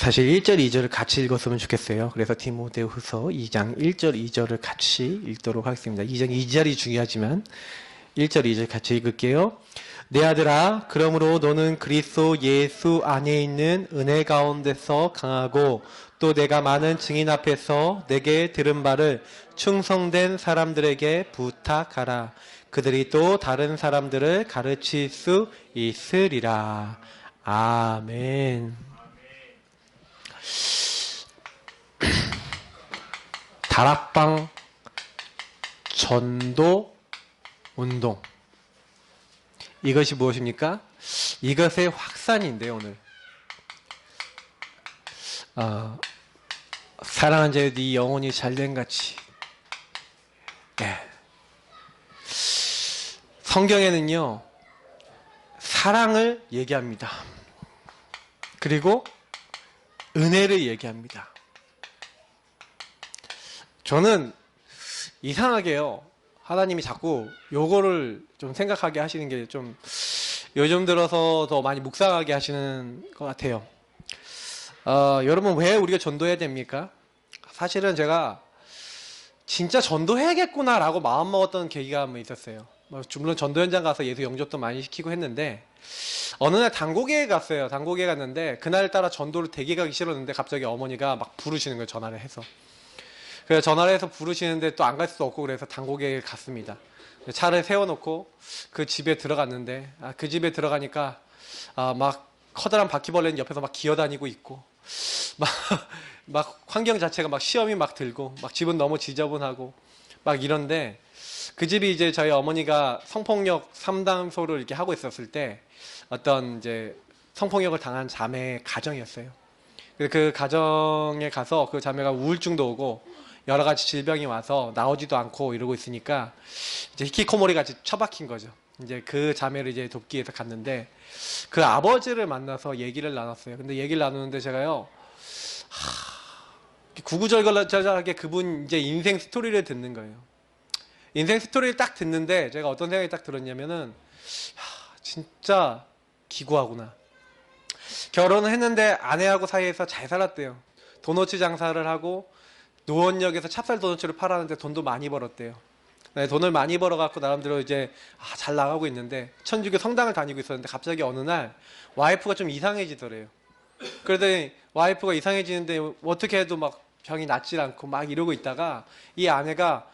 사실 1절, 2절을 같이 읽었으면 좋겠어요. 그래서 디모데후서 2장 1절, 2절을 같이 읽도록 하겠습니다. 2장 2절이 중요하지만 1절, 2절 같이 읽을게요. 내 아들아, 그러므로 너는 그리스도 예수 안에 있는 은혜 가운데서 강하고 또 내가 많은 증인 앞에서 내게 들은 바를 충성된 사람들에게 부탁하라. 그들이 또 다른 사람들을 가르칠 수 있으리라. 아멘. 다락방 전도 운동. 이것이 무엇입니까? 이것의 확산인데요, 오늘. 사랑하는 자여 네 영혼이 잘된 같이. 네. 성경에는요, 사랑을 얘기합니다. 그리고 은혜를 얘기합니다. 저는 이상하게요, 하나님이 자꾸 요거를 좀 생각하게 하시는 게 좀 요즘 들어서 더 많이 묵상하게 하시는 것 같아요. 여러분, 왜 우리가 전도해야 됩니까? 사실은 제가 진짜 전도해야겠구나 라고 마음먹었던 계기가 한번 있었어요. 물론 전도 현장 가서 예수 영접도 많이 시키고 했는데, 어느 날 단고개에 갔어요. 단고개에 갔는데 그날따라 전도를 되게 가기 싫었는데 갑자기 어머니가 막 부르시는 거예요, 전화를 해서. 그래서 전화를 해서 부르시는데 또 안 갈 수도 없고 그래서 단고개에 갔습니다. 차를 세워놓고 그 집에 들어갔는데, 그 집에 들어가니까 막 커다란 바퀴벌레는 옆에서 막 기어다니고 있고, 막 환경 자체가 막 시험이 막 들고, 막 집은 너무 지저분하고 막 이런데, 그 집이 이제 저희 어머니가 성폭력 상담소를 이렇게 하고 있었을 때 어떤 이제 성폭력을 당한 자매의 가정이었어요. 그 가정에 가서 그 자매가 우울증도 오고 여러 가지 질병이 와서 나오지도 않고 이러고 있으니까 이제 히키코모리 같이 처박힌 거죠. 이제 그 자매를 이제 돕기 위해서 갔는데, 그 아버지를 만나서 얘기를 나눴어요. 근데 얘기를 나누는데 제가요, 구구절절하게 그분 이제 인생 스토리를 듣는 거예요. 인생 스토리를 딱 듣는데 제가 어떤 생각이 딱 들었냐면은, 진짜 기구하구나. 결혼을 했는데 아내하고 사이에서 잘 살았대요. 도너츠 장사를 하고 노원역에서 찹쌀 도너츠를 팔았는데 돈도 많이 벌었대요. 네, 돈을 많이 벌어갖고 나름대로 이제 잘 나가고 있는데, 천주교 성당을 다니고 있었는데 갑자기 어느 날 와이프가 좀 이상해지더래요. 그러더니 와이프가 이상해지는데 어떻게 해도 막 병이 낫질 않고 막 이러고 있다가 이 아내가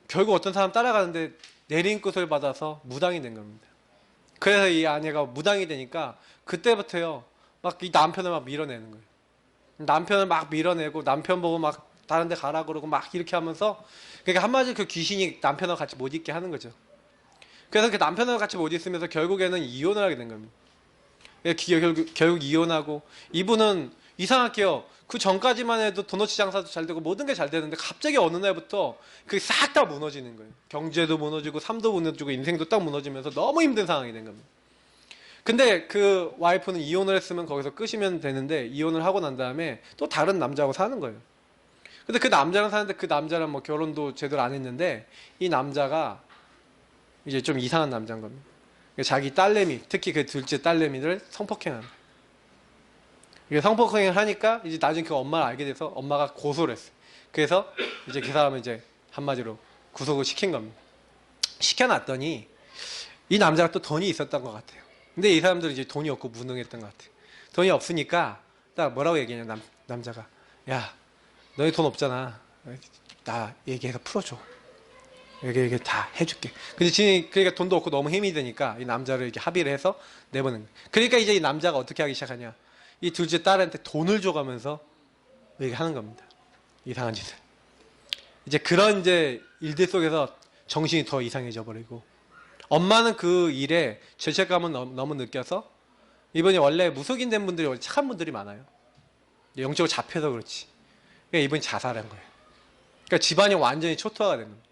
결국 어떤 사람 따라가는데 내린끝을 받아서 무당이 된 겁니다. 그래서 이 아내가 무당이 되니까 그때부터요, 막 이 남편을 막 밀어내는 거예요. 남편을 막 밀어내고 남편 보고 막 다른 데 가라 그러고 막 이렇게 하면서, 그러니까 한마디로 그 귀신이 남편하고 같이 못 있게 하는 거죠. 그래서 그 남편하고 같이 못 있으면서 결국에는 이혼을 하게 된 겁니다. 결국 이혼하고, 이분은 이상하게요, 그 전까지만 해도 도너츠 장사도 잘 되고 모든 게 잘 되는데 갑자기 어느 날부터 그게 싹 다 무너지는 거예요. 경제도 무너지고 삶도 무너지고 인생도 딱 무너지면서 너무 힘든 상황이 된 겁니다. 근데 그 와이프는 이혼을 했으면 거기서 끄시면 되는데 이혼을 하고 난 다음에 또 다른 남자하고 사는 거예요. 근데 그 남자랑 사는데 그 남자랑 뭐 결혼도 제대로 안 했는데 이 남자가 이제 좀 이상한 남자인 겁니다. 자기 딸내미, 특히 그 둘째 딸내미를 성폭행하는 거예요. 성폭행을 하니까 이제 나중에 그 엄마를 알게 돼서 엄마가 고소를 했어요. 그래서 이제 그 사람을 이제 한마디로 구속을 시킨 겁니다. 시켜놨더니 이 남자가 또 돈이 있었던 것 같아요. 근데 이 사람들은 이제 돈이 없고 무능했던 것 같아요. 돈이 없으니까 딱 뭐라고 얘기하냐, 남자가. 야, 너희 돈 없잖아. 나 얘기해서 풀어줘. 이게 다 해줄게. 근데 그러니까 돈도 없고 너무 힘이 드니까 이 남자를 이렇게 합의를 해서 내보는 거예요. 그러니까 이제 이 남자가 어떻게 하기 시작하냐. 이 둘째 딸한테 돈을 줘가면서 이렇게 하는 겁니다. 이상한 짓을. 이제 그런 이제 일들 속에서 정신이 더 이상해져 버리고, 엄마는 그 일에 죄책감을 너무 느껴서, 이분이 원래 무속인 된 분들이 원래 착한 분들이 많아요. 영적으로 잡혀서 그렇지. 그러니까 이분이 자살한 거예요. 그러니까 집안이 완전히 초토화가 된 겁니다.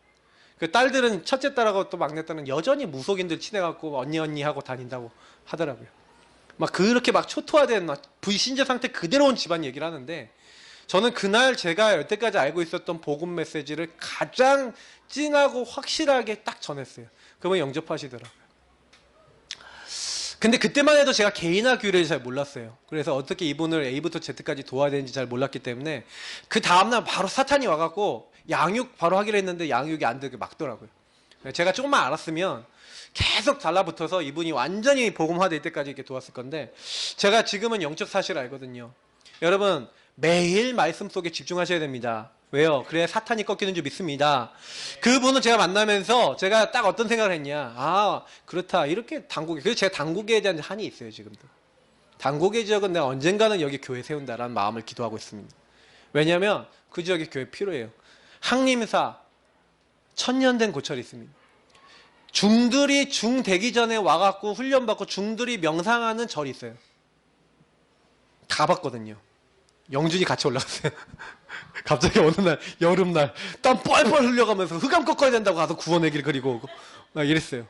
그 딸들은, 첫째 딸하고 또 막내 딸은 여전히 무속인들 친해갖고 언니 하고 다닌다고 하더라고요. 막 그렇게 막 초토화된 막 불신자 상태 그대로 온 집안 얘기를 하는데, 저는 그날 제가 여태까지 알고 있었던 복음 메시지를 가장 진하고 확실하게 딱 전했어요. 그분 영접하시더라고요. 근데 그때만 해도 제가 개인화 규례를 잘 몰랐어요. 그래서 어떻게 이분을 A부터 Z까지 도와야 되는지 잘 몰랐기 때문에 그 다음날 바로 사탄이 와갖고 양육 바로 하기로 했는데 양육이 안 되게 막더라고요. 제가 조금만 알았으면 계속 달라붙어서 이분이 완전히 복음화될 때까지 이렇게 도왔을 건데, 제가 지금은 영적 사실을 알거든요. 여러분, 매일 말씀 속에 집중하셔야 됩니다. 왜요? 그래야 사탄이 꺾이는 줄 믿습니다. 그분을 제가 만나면서 제가 딱 어떤 생각을 했냐. 아, 그렇다. 이렇게 당국에. 그래서 제가 당국에 대한 한이 있어요, 지금도. 당국의 지역은 내가 언젠가는 여기 교회 세운다라는 마음을 기도하고 있습니다. 왜냐하면 그 지역에 교회 필요해요. 항림사, 1000년 된 고철이 있습니다. 중들이 중 되기 전에 와갖고 훈련받고 중들이 명상하는 절이 있어요. 다 봤거든요. 영준이 같이 올라갔어요. 갑자기 어느 날 여름날 땀 뻘뻘 흘려가면서 흑암 꺾어야 된다고 가서 구원의 길 그리고 오고 막 이랬어요.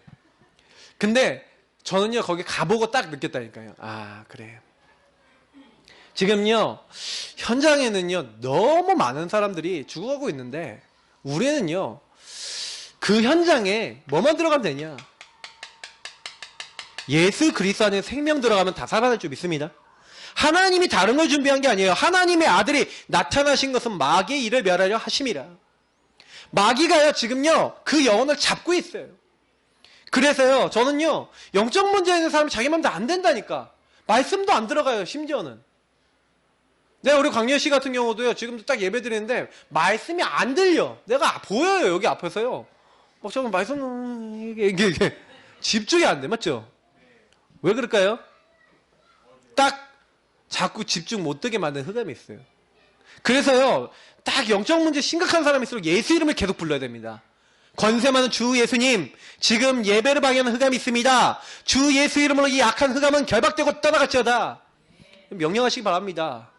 근데 저는요 거기 가보고 딱 느꼈다니까요. 아, 그래. 지금요 현장에는요 너무 많은 사람들이 죽어가고 있는데 우리는요 그 현장에 뭐만 들어가면 되냐? 예수 그리스도 안에 생명 들어가면 다 살아날 줄 믿습니다. 하나님이 다른 걸 준비한 게 아니에요. 하나님의 아들이 나타나신 것은 마귀의 일을 멸하려 하심이라. 마귀가요 지금요 그 영혼을 잡고 있어요. 그래서요 저는요 영적 문제 있는 사람이 자기 마음대로 안 된다니까. 말씀도 안 들어가요. 심지어는 우리 광렬 씨 같은 경우도요 지금도 딱 예배 드리는데 말씀이 안 들려. 내가 보여요 여기 앞에서요. 막 저는 말씀 이게 집중이 안 돼. 맞죠? 왜 그럴까요? 딱 자꾸 집중 못 되게 만든 흑암이 있어요. 그래서요 딱 영적 문제 심각한 사람일수록 예수 이름을 계속 불러야 됩니다. 권세 많은 주 예수님, 지금 예배를 방해하는 흑암이 있습니다. 주 예수 이름으로 이 악한 흑암은 결박되고 떠나갈지어다. 명령하시기 바랍니다.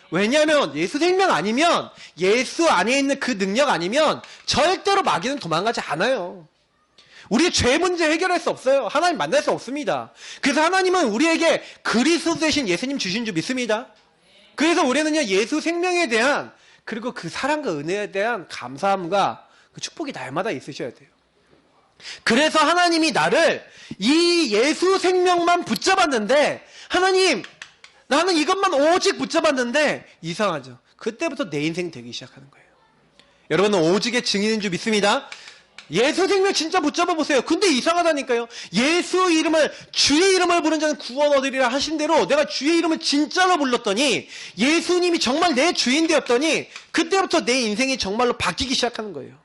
왜냐하면 예수 생명 아니면, 예수 안에 있는 그 능력 아니면 절대로 마귀는 도망가지 않아요. 우리의 죄 문제 해결할 수 없어요. 하나님 만날 수 없습니다. 그래서 하나님은 우리에게 그리스도 대신 예수님 주신 줄 믿습니다. 그래서 우리는요 예수 생명에 대한, 그리고 그 사랑과 은혜에 대한 감사함과 그 축복이 날마다 있으셔야 돼요. 그래서 하나님이 나를 이 예수 생명만 붙잡았는데, 하나님 나는 이것만 오직 붙잡았는데, 이상하죠. 그때부터 내 인생 되기 시작하는 거예요. 여러분은 오직의 증인인 줄 믿습니다. 예수 생명 진짜 붙잡아 보세요. 근데 이상하다니까요. 예수 이름을, 주의 이름을 부른 자는 구원 얻으리라 하신 대로 내가 주의 이름을 진짜로 불렀더니, 예수님이 정말 내 주인 되었더니 그때부터 내 인생이 정말로 바뀌기 시작하는 거예요.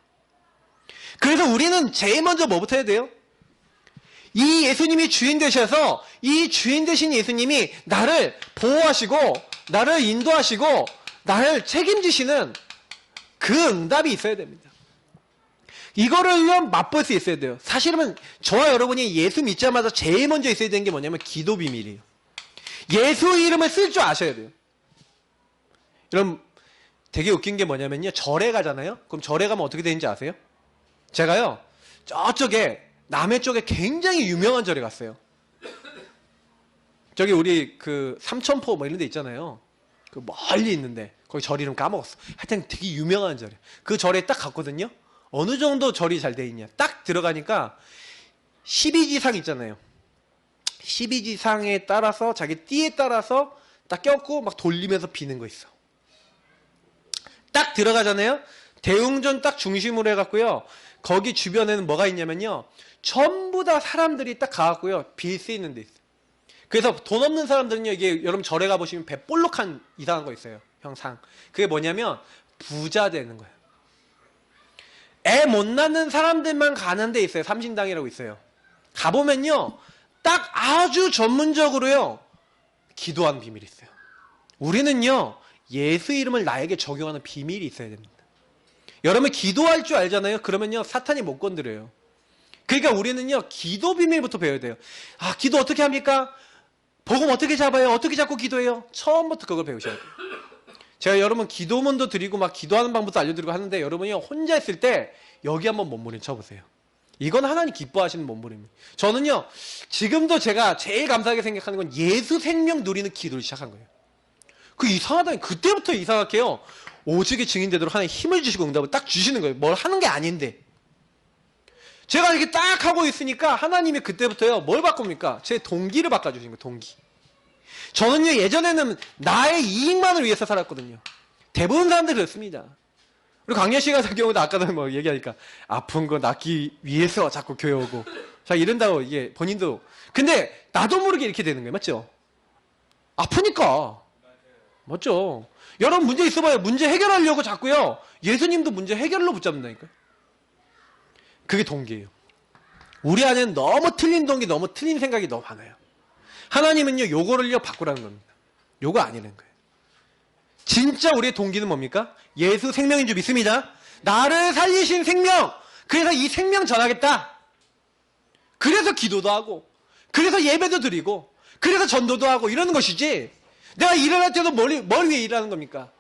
그래서 우리는 제일 먼저 뭐부터 해야 돼요? 이 예수님이 주인 되셔서, 이 주인 되신 예수님이 나를 보호하시고 나를 인도하시고 나를 책임지시는 그 응답이 있어야 됩니다. 이거를 맛볼 수 있어야 돼요. 사실은 저와 여러분이 예수 믿자마자 제일 먼저 있어야 되는 게 뭐냐면 기도 비밀이에요. 예수 이름을 쓸 줄 아셔야 돼요. 여러분 되게 웃긴 게 뭐냐면요, 절에 가잖아요. 그럼 절에 가면 어떻게 되는지 아세요? 제가요 저쪽에 남해 쪽에 굉장히 유명한 절에 갔어요. 저기 우리 그 삼천포 뭐 이런 데 있잖아요. 그 멀리 있는데 거기 절 이름 까먹었어. 하여튼 되게 유명한 절에, 그 절에 딱 갔거든요. 어느 정도 절이 잘 돼 있냐, 딱 들어가니까 12지상 있잖아요. 12지상에 따라서 자기 띠에 따라서 딱 껴갖고 막 돌리면서 비는 거 있어. 딱 들어가잖아요. 대웅전 딱 중심으로 해갖고요, 거기 주변에는 뭐가 있냐면요, 전부 다 사람들이 딱 가갖고요 빌 수 있는 데 있어요. 그래서 돈 없는 사람들은요, 이게 여러분 절에 가보시면 배 볼록한 이상한 거 있어요, 형상. 그게 뭐냐면 부자 되는 거예요. 애 못 낳는 사람들만 가는 데 있어요. 삼신당이라고 있어요. 가보면요 딱 아주 전문적으로요 기도하는 비밀이 있어요. 우리는요 예수 이름을 나에게 적용하는 비밀이 있어야 됩니다. 여러분 기도할 줄 알잖아요. 그러면요 사탄이 못 건드려요. 그러니까 우리는요 기도 비밀부터 배워야 돼요. 아, 기도 어떻게 합니까? 복음 어떻게 잡아요? 어떻게 잡고 기도해요? 처음부터 그걸 배우셔야 돼요. 제가 여러분 기도문도 드리고 막 기도하는 방법도 알려드리고 하는데, 여러분이요 혼자 있을 때 여기 한번 몸부림 쳐보세요. 이건 하나님 기뻐하시는 몸부림이에요. 저는요 지금도 제가 제일 감사하게 생각하는 건 예수 생명 누리는 기도를 시작한 거예요. 그 이상하다니, 그때부터 이상하게요 오직의 증인 되도록 하나님 힘을 주시고 응답을 딱 주시는 거예요. 뭘 하는 게 아닌데. 제가 이렇게 딱 하고 있으니까 하나님이 그때부터요, 뭘 바꿉니까? 제 동기를 바꿔주신 거예요, 동기. 저는요, 예전에는 나의 이익만을 위해서 살았거든요. 대부분 사람들이 그렇습니다. 우리 강렬 씨 같은 경우도 아까도 뭐 얘기하니까 아픈 거 낫기 위해서 자꾸 교회 오고. 자, 이런다고 이게 본인도. 근데 나도 모르게 이렇게 되는 거예요. 맞죠? 아프니까. 맞죠? 여러분 문제 있어봐요. 문제 해결하려고 자꾸요. 예수님도 문제 해결로 붙잡는다니까요. 그게 동기예요. 우리 안에는 너무 틀린 동기, 너무 틀린 생각이 너무 많아요. 하나님은요, 요거를요, 바꾸라는 겁니다. 요거 아니라는 거예요. 진짜 우리의 동기는 뭡니까? 예수 생명인 줄 믿습니다. 나를 살리신 생명! 그래서 이 생명 전하겠다. 그래서 기도도 하고, 그래서 예배도 드리고, 그래서 전도도 하고, 이러는 것이지, 내가 일을 할 때도 뭘 위해 일하는 겁니까?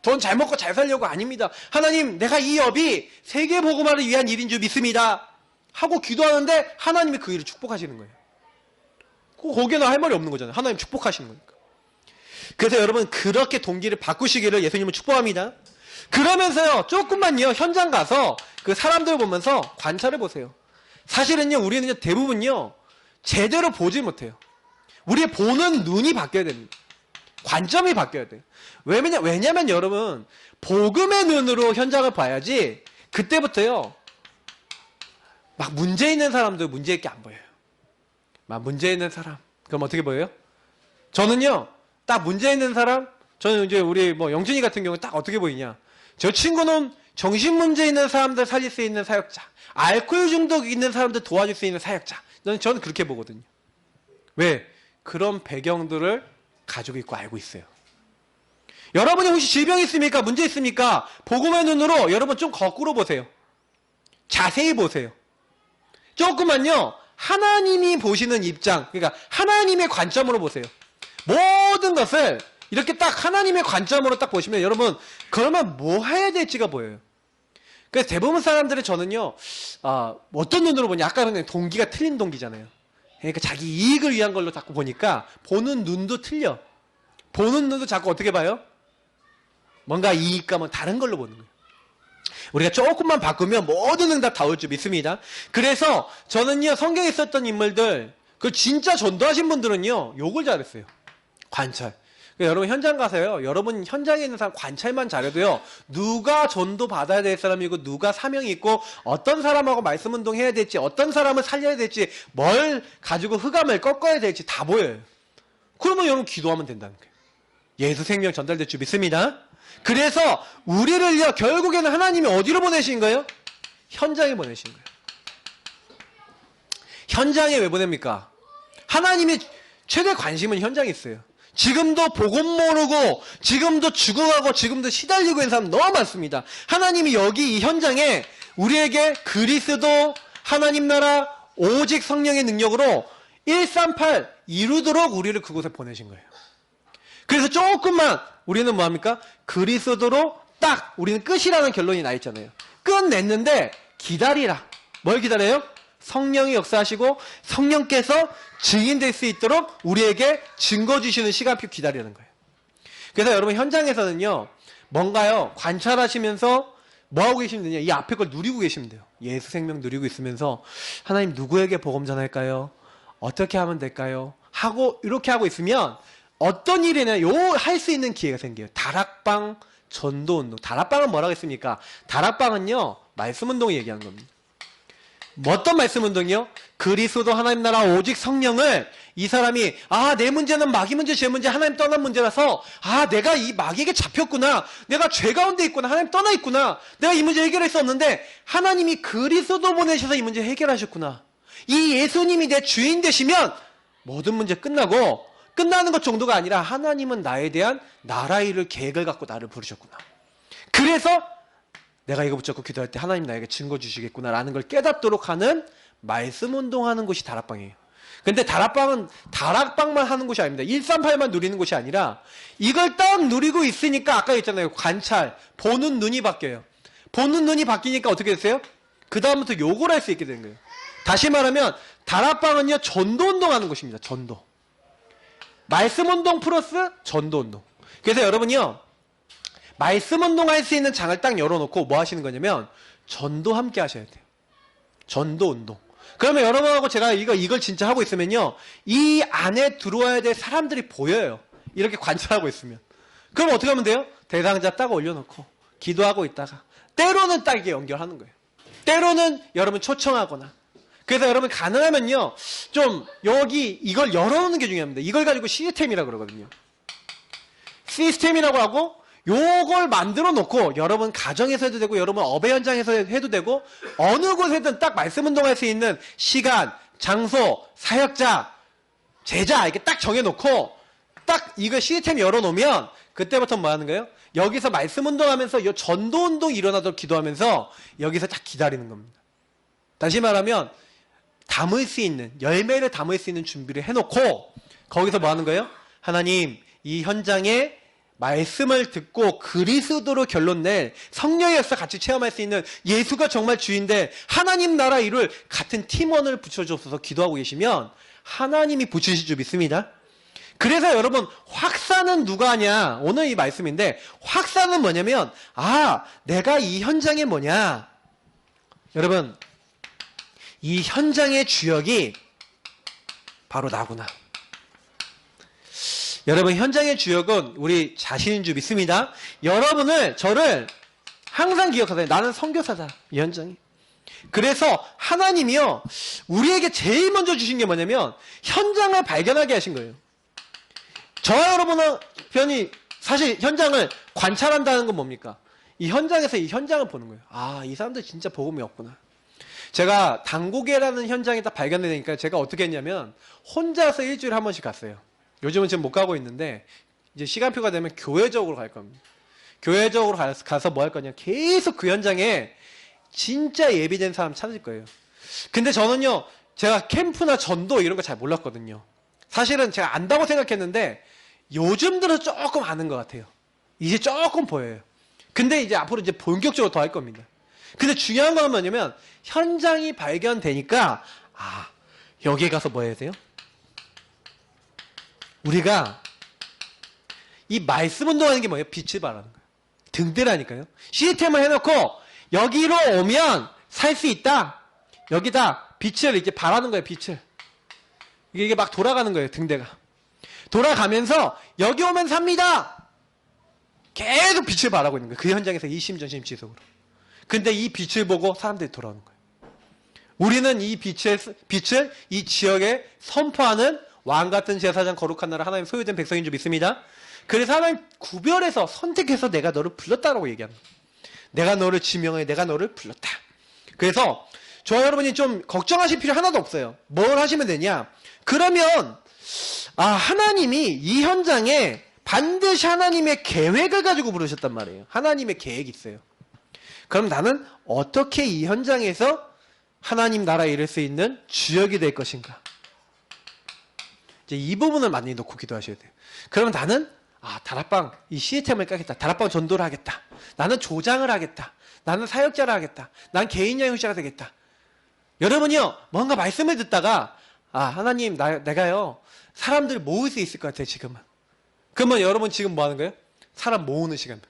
돈 잘 먹고 잘 살려고 아닙니다. 하나님, 내가 이 업이 세계복음화를 위한 일인 줄 믿습니다. 하고 기도하는데 하나님이 그 일을 축복하시는 거예요. 거기에는 할 말이 없는 거잖아요. 하나님 축복하시는 거니까. 그래서 여러분 그렇게 동기를 바꾸시기를 예수님은 축복합니다. 그러면서요, 조금만요, 현장 가서 그 사람들 보면서 관찰해 보세요. 사실은요, 우리는 대부분요, 제대로 보지 못해요. 우리의 보는 눈이 바뀌어야 됩니다. 관점이 바뀌어야 돼요. 왜냐면 여러분, 복음의 눈으로 현장을 봐야지, 그때부터요, 막 문제 있는 사람도 문제 있게 안 보여요. 막 문제 있는 사람. 그럼 어떻게 보여요? 저는요, 딱 문제 있는 사람, 저는 이제 우리 뭐 영준이 같은 경우 딱 어떻게 보이냐. 저 친구는 정신 문제 있는 사람들 살릴 수 있는 사역자. 알코올 중독 있는 사람들 도와줄 수 있는 사역자. 저는 그렇게 보거든요. 왜? 그런 배경들을 가지고 있고 알고 있어요. 여러분이 혹시 질병이 있습니까? 문제 있습니까? 복음의 눈으로 여러분 좀 거꾸로 보세요. 자세히 보세요. 조금만요, 하나님이 보시는 입장, 그러니까 하나님의 관점으로 보세요. 모든 것을 이렇게 딱 하나님의 관점으로 딱 보시면 여러분, 그러면 뭐 해야 될지가 보여요. 그래서 대부분 사람들은 저는요, 어떤 눈으로 보냐, 아까 그냥 동기가 틀린 동기잖아요. 그러니까 자기 이익을 위한 걸로 자꾸 보니까 보는 눈도 틀려. 보는 눈도 자꾸 어떻게 봐요? 뭔가 이익감은 다른 걸로 보는 거예요. 우리가 조금만 바꾸면 모든 응답 다 올 줄 믿습니다. 그래서 저는요, 성경에 있었던 인물들, 그 진짜 전도하신 분들은요, 욕을 잘했어요. 관찰. 그러니까 여러분 현장 가서요, 여러분 현장에 있는 사람 관찰만 잘해도요, 누가 전도 받아야 될 사람이고, 누가 사명이 있고, 어떤 사람하고 말씀 운동해야 될지, 어떤 사람을 살려야 될지, 뭘 가지고 흑암을 꺾어야 될지 다 보여요. 그러면 여러분 기도하면 된다는 거예요. 예수 생명 전달될 줄 믿습니다. 그래서 우리를요, 결국에는 하나님이 어디로 보내신 거예요? 현장에 보내신 거예요. 현장에 왜 보냅니까? 하나님의 최대 관심은 현장에 있어요. 지금도 복음 모르고, 지금도 죽어가고, 지금도 시달리고 있는 사람 너무 많습니다. 하나님이 여기 이 현장에 우리에게 그리스도, 하나님 나라, 오직 성령의 능력으로 138 이루도록 우리를 그곳에 보내신 거예요. 그래서 조금만 우리는 뭐합니까? 그리스도로 딱 우리는 끝이라는 결론이 나 있잖아요. 끝냈는데 기다리라. 뭘 기다려요? 성령이 역사하시고 성령께서 증인될 수 있도록 우리에게 증거 주시는 시간표 기다리는 거예요. 그래서 여러분 현장에서는요, 뭔가요, 관찰하시면서 뭐하고 계시면 되냐, 이 앞에 걸 누리고 계시면 돼요. 예수 생명 누리고 있으면서 하나님 누구에게 복음 전할까요? 어떻게 하면 될까요? 하고 이렇게 하고 있으면 어떤 일이나 할 수 있는 기회가 생겨요. 다락방 전도운동. 다락방은 뭐라고 했습니까? 다락방은요, 말씀운동을 얘기하는 겁니다. 어떤 말씀운동이요? 그리스도 하나님 나라 오직 성령을, 이 사람이 내 문제는 마귀 문제, 죄 문제, 하나님 떠난 문제라서 내가 이 마귀에게 잡혔구나, 내가 죄 가운데 있구나, 하나님 떠나 있구나, 내가 이 문제 해결할 수 없는데 하나님이 그리스도 보내셔서 이 문제 해결하셨구나, 이 예수님이 내 주인 되시면 모든 문제 끝나고, 끝나는 것 정도가 아니라 하나님은 나에 대한 나라의 일을 계획을 갖고 나를 부르셨구나, 그래서 내가 이거 붙잡고 기도할 때 하나님 나에게 증거 주시겠구나 라는 걸 깨닫도록 하는 말씀 운동하는 곳이 다락방이에요. 근데 다락방은 다락방만 하는 곳이 아닙니다. 138만 누리는 곳이 아니라 이걸 딱 누리고 있으니까 아까 했잖아요, 관찰, 보는 눈이 바뀌어요. 보는 눈이 바뀌니까 어떻게 됐어요? 그 다음부터 욕을 할 수 있게 되는 거예요. 다시 말하면 다락방은요, 전도 운동하는 곳입니다. 전도. 말씀 운동 플러스 전도 운동. 그래서 여러분이요, 말씀 운동할 수 있는 장을 딱 열어놓고 뭐 하시는 거냐면 전도 함께 하셔야 돼요. 전도 운동. 그러면 여러분하고 제가 이걸 진짜 하고 있으면요, 이 안에 들어와야 될 사람들이 보여요. 이렇게 관찰하고 있으면. 그럼 어떻게 하면 돼요? 대상자 딱 올려놓고 기도하고 있다가 때로는 딱 이게 연결하는 거예요. 때로는 여러분 초청하거나. 그래서 여러분 가능하면요, 좀 여기 이걸 열어놓는 게 중요합니다. 이걸 가지고 시스템이라고 그러거든요. 시스템이라고 하고 요걸 만들어 놓고 여러분 가정에서 해도 되고 여러분 업의 현장에서 해도 되고 어느 곳에든 딱 말씀 운동할 수 있는 시간, 장소, 사역자, 제자 이렇게 딱 정해놓고 딱 이거 시스템 열어놓으면 그때부터 뭐 하는 거예요? 여기서 말씀 운동하면서 요 전도 운동이 일어나도록 기도하면서 여기서 딱 기다리는 겁니다. 다시 말하면 담을 수 있는, 열매를 담을 수 있는 준비를 해놓고 거기서 뭐 하는 거예요? 하나님, 이 현장에 말씀을 듣고 그리스도로 결론 낼 성령의 역사 같이 체험할 수 있는 예수가 정말 주인데 하나님 나라 이룰 같은 팀원을 붙여줘서 기도하고 계시면 하나님이 붙이실 줄 믿습니다. 그래서 여러분 확산은 누가 하냐? 오늘 이 말씀인데 확산은 뭐냐면 내가 이 현장에 뭐냐? 여러분 이 현장의 주역이 바로 나구나. 여러분 현장의 주역은 우리 자신인 줄 믿습니다. 저를 항상 기억하세요. 나는 선교사다. 이 현장이. 그래서 하나님이요 우리에게 제일 먼저 주신 게 뭐냐면 현장을 발견하게 하신 거예요. 저와 여러분은 편히 사실 현장을 관찰한다는 건 뭡니까? 이 현장에서 이 현장을 보는 거예요. 이 사람들 진짜 복음이 없구나. 제가 당고개라는 현장이 딱 발견되니까 제가 어떻게 했냐면 혼자서 일주일에 한 번씩 갔어요. 요즘은 지금 못 가고 있는데 이제 시간표가 되면 교회적으로 갈 겁니다. 교회적으로 가서 뭐 할 거냐? 계속 그 현장에 진짜 예비된 사람 찾을 거예요. 근데 저는요, 제가 캠프나 전도 이런 거 잘 몰랐거든요. 사실은 제가 안다고 생각했는데 요즘 들어 조금 아는 것 같아요. 이제 조금 보여요. 근데 이제 앞으로 이제 본격적으로 더 할 겁니다. 근데 중요한 건 뭐냐면 현장이 발견되니까 여기에 가서 뭐 해야 돼요? 우리가 이 말씀 운동하는 게 뭐예요? 빛을 발하는 거예요. 등대라니까요. 시스템을 해놓고 여기로 오면 살 수 있다. 여기다 빛을 이렇게 발하는 거예요. 빛을. 이게 막 돌아가는 거예요. 등대가. 돌아가면서 여기 오면 삽니다. 계속 빛을 발하고 있는 거예요. 그 현장에서 이심전심 지속으로. 근데 이 빛을 보고 사람들이 돌아오는 거예요. 우리는 이 빛을 이 지역에 선포하는 왕같은 제사장 거룩한 나라 하나님 소유된 백성인 줄 믿습니다. 그래서 하나님 구별해서 선택해서 내가 너를 불렀다라고 얘기하는 거예요. 내가 너를 지명해 내가 너를 불렀다. 그래서 저와 여러분이 좀 걱정하실 필요 하나도 없어요. 뭘 하시면 되냐? 그러면 하나님이 이 현장에 반드시 하나님의 계획을 가지고 부르셨단 말이에요. 하나님의 계획이 있어요. 그럼 나는 어떻게 이 현장에서 하나님 나라에 이룰 수 있는 주역이 될 것인가? 이제 이 부분을 많이 놓고 기도하셔야 돼요. 그러면 나는 다락방 이 시스템을 까겠다. 다락방 전도를 하겠다. 나는 조장을 하겠다. 나는 사역자를 하겠다. 난 개인 양육자가 되겠다. 여러분이요 뭔가 말씀을 듣다가 하나님 내가요 사람들 모을 수 있을 것 같아요 지금은. 그러면 여러분 지금 뭐 하는 거예요? 사람 모으는 시간.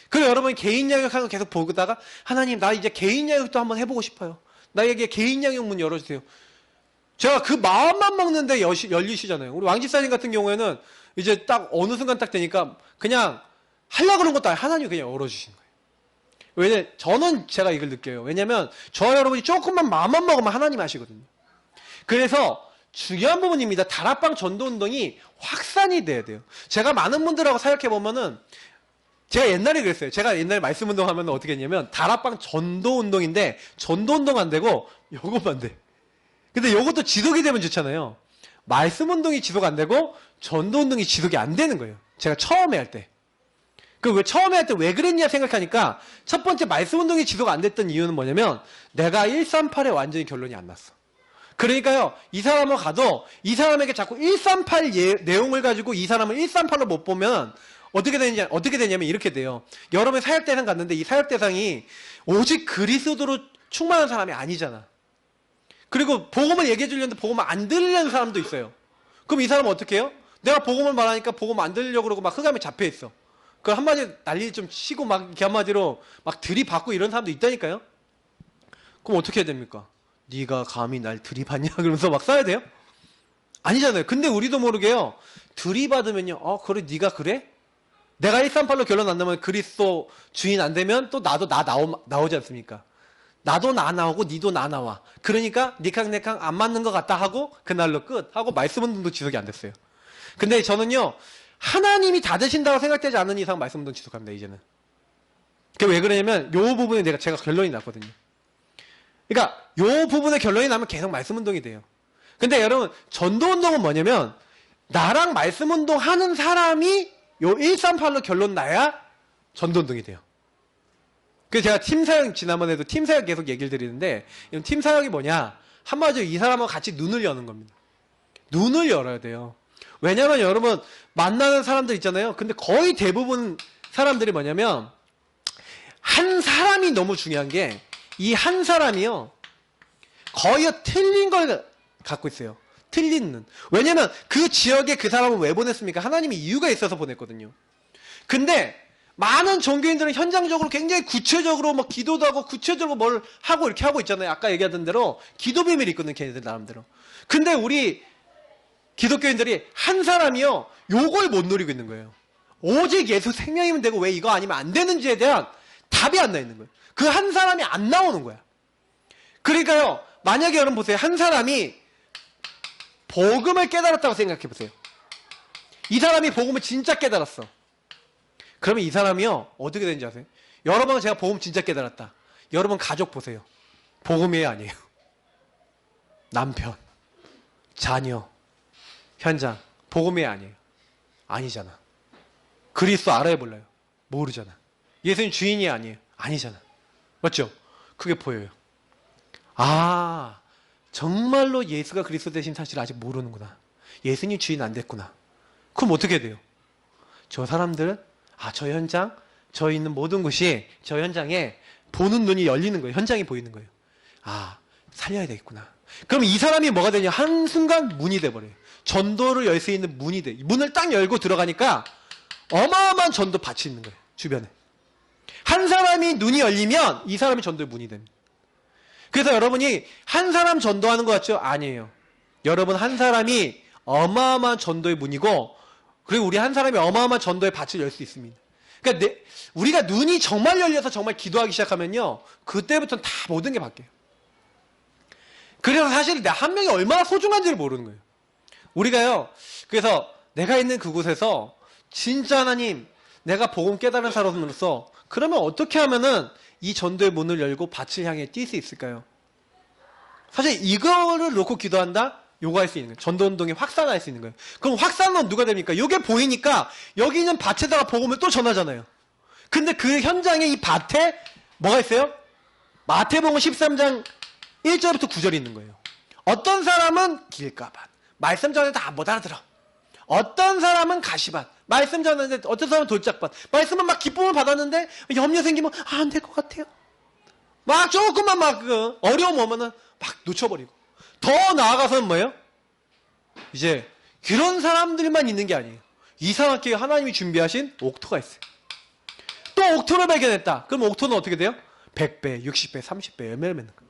그럼 여러분이 개인 양육하는 거 계속 보다가 하나님 나 이제 개인 양육도 한번 해보고 싶어요. 나에게 개인 양육 문 열어주세요. 제가 그 마음만 먹는데 열리시잖아요. 우리 왕집사님 같은 경우에는 이제 딱 어느 순간 딱 되니까 그냥 하려고 그런 것도 아니고 하나님이 그냥 열어주시는 거예요. 저는 제가 이걸 느껴요. 왜냐면 저와 여러분이 조금만 마음만 먹으면 하나님 하시거든요. 그래서 중요한 부분입니다. 다락방 전도운동이 확산이 돼야 돼요. 제가 많은 분들하고 사역해보면은 제가 옛날에 그랬어요. 제가 옛날에 말씀운동 하면 어떻게 했냐면 다락방 전도운동인데 전도운동 안 되고 요것만 돼. 근데 요것도 지속이 되면 좋잖아요. 말씀운동이 지속 안 되고 전도운동이 지속이 안 되는 거예요. 제가 처음에 할 때. 처음에 할 때 왜 그랬냐 생각하니까 첫 번째 말씀운동이 지속 안 됐던 이유는 뭐냐면 내가 138에 완전히 결론이 안 났어. 그러니까요 이 사람을 가도 이 사람에게 자꾸 138 내용을 가지고 이 사람을 138로 못 보면 어떻게 되냐면 이렇게 돼요. 여러분이 사역대상 갔는데 이 사역대상이 오직 그리스도로 충만한 사람이 아니잖아. 그리고 복음을 얘기해 주려는데 복음을 안 들으려는 사람도 있어요. 그럼 이 사람은 어떻게 해요? 내가 복음을 말하니까 복음 안 들으려고 그러고 막 흑암에 잡혀 있어. 그 한마디 난리 좀 치고 막 이렇게 한마디로 막 들이받고 이런 사람도 있다니까요. 그럼 어떻게 해야 됩니까? 네가 감히 날 들이받냐? 그러면서 막 싸야 돼요? 아니잖아요. 근데 우리도 모르게요. 들이받으면요. 그래 네가 그래? 내가 138로 결론 안 나면 그리스도 주인 안 되면 또 나도 나오지 않습니까? 나도 나 나오고 니도 나 나와. 그러니까 니캉내캉 안 맞는 것 같다 하고 그날로 끝 하고 말씀 운동도 지속이 안 됐어요. 근데 저는요. 하나님이 다 되신다고 생각되지 않는 이상 말씀 운동 지속합니다. 이제는. 그게 왜 그러냐면 요 부분에 제가 결론이 났거든요. 그러니까 요 부분에 결론이 나면 계속 말씀 운동이 돼요. 근데 여러분 전도 운동은 뭐냐면 나랑 말씀 운동 하는 사람이 요 138로 결론 나야 전도 운동이 돼요. 그래서 제가 팀 사역 지난번에도 팀 사역 계속 얘기를 드리는데 팀 사역이 뭐냐? 한마디로 이 사람하고 같이 눈을 여는 겁니다. 눈을 열어야 돼요. 왜냐면 여러분 만나는 사람들 있잖아요. 근데 거의 대부분 사람들이 뭐냐면 한 사람이 너무 중요한 게 이 한 사람이요. 거의 틀린 걸 갖고 있어요. 틀린 눈. 왜냐면 그 지역에 그 사람을 왜 보냈습니까? 하나님이 이유가 있어서 보냈거든요. 근데 많은 종교인들은 현장적으로 굉장히 구체적으로 막 기도도 하고 구체적으로 뭘 하고 이렇게 하고 있잖아요. 아까 얘기하던 대로 기도 비밀이 있거든요. 걔네들 나름대로. 근데 우리 기독교인들이 한 사람이요. 요걸 못 누리고 있는 거예요. 오직 예수 생명이면 되고 왜 이거 아니면 안 되는지에 대한 답이 안 나 있는 거예요. 그 한 사람이 안 나오는 거야. 그러니까요. 만약에 여러분 보세요. 한 사람이 복음을 깨달았다고 생각해 보세요. 이 사람이 복음을 진짜 깨달았어. 그러면 이 사람이요. 어떻게 되는지 아세요? 여러분 제가 복음 진짜 깨달았다. 여러분 가족 보세요. 복음이 아니에요. 남편, 자녀, 현장. 복음이 아니에요. 아니잖아. 그리스도 알아야 몰라요. 모르잖아. 예수님 주인이 아니에요. 아니잖아. 맞죠? 그게 보여요. 아, 정말로 예수가 그리스도 되신 사실을 아직 모르는구나. 예수님 주인 안 됐구나. 그럼 어떻게 돼요? 저 사람들은 저 현장, 저 있는 모든 곳이 저 현장에 보는 눈이 열리는 거예요. 현장이 보이는 거예요. 살려야 되겠구나. 그럼 이 사람이 뭐가 되냐? 한순간 문이 돼버려요. 전도를 열 수 있는 문이 돼. 문을 딱 열고 들어가니까 어마어마한 전도 밭이 있는 거예요. 주변에. 한 사람이 눈이 열리면 이 사람이 전도의 문이 됩니다. 그래서 여러분이 한 사람 전도하는 것 같죠? 아니에요. 여러분 한 사람이 어마어마한 전도의 문이고 그리고 우리 한 사람이 어마어마한 전도의 밭을 열 수 있습니다. 그러니까 우리가 눈이 정말 열려서 정말 기도하기 시작하면요. 그때부터는 다 모든 게 바뀌어요. 그래서 사실 내 한 명이 얼마나 소중한지를 모르는 거예요. 우리가요. 그래서 내가 있는 그곳에서 진짜 하나님 내가 복음 깨달은 사람으로서 그러면 어떻게 하면은 이 전도의 문을 열고 밭을 향해 뛸 수 있을까요? 사실 이거를 놓고 기도한다? 요거 할 수 있는 거예요. 전도운동이 확산할 수 있는 거예요. 그럼 확산은 누가 됩니까? 요게 보이니까 여기 있는 밭에다가 복음을 또 전하잖아요. 근데 그 현장에 이 밭에 뭐가 있어요? 마태복음 13장 1절부터 9절이 있는 거예요. 어떤 사람은 길가밭, 말씀 전에 다 못 알아들어. 어떤 사람은 가시밭, 말씀 전하는데 어떤 사람은 돌짝밭, 말씀은 막 기쁨을 받았는데 염려 생기면 안 될 것 같아요. 막 조금만 어려움 오면은 막 놓쳐버리고. 더 나아가서는 뭐예요? 이제 그런 사람들만 있는 게 아니에요. 이상하게 하나님이 준비하신 옥토가 있어요. 또 옥토를 발견했다. 그럼 옥토는 어떻게 돼요? 100배, 60배, 30배 열매를 맺는 거예요.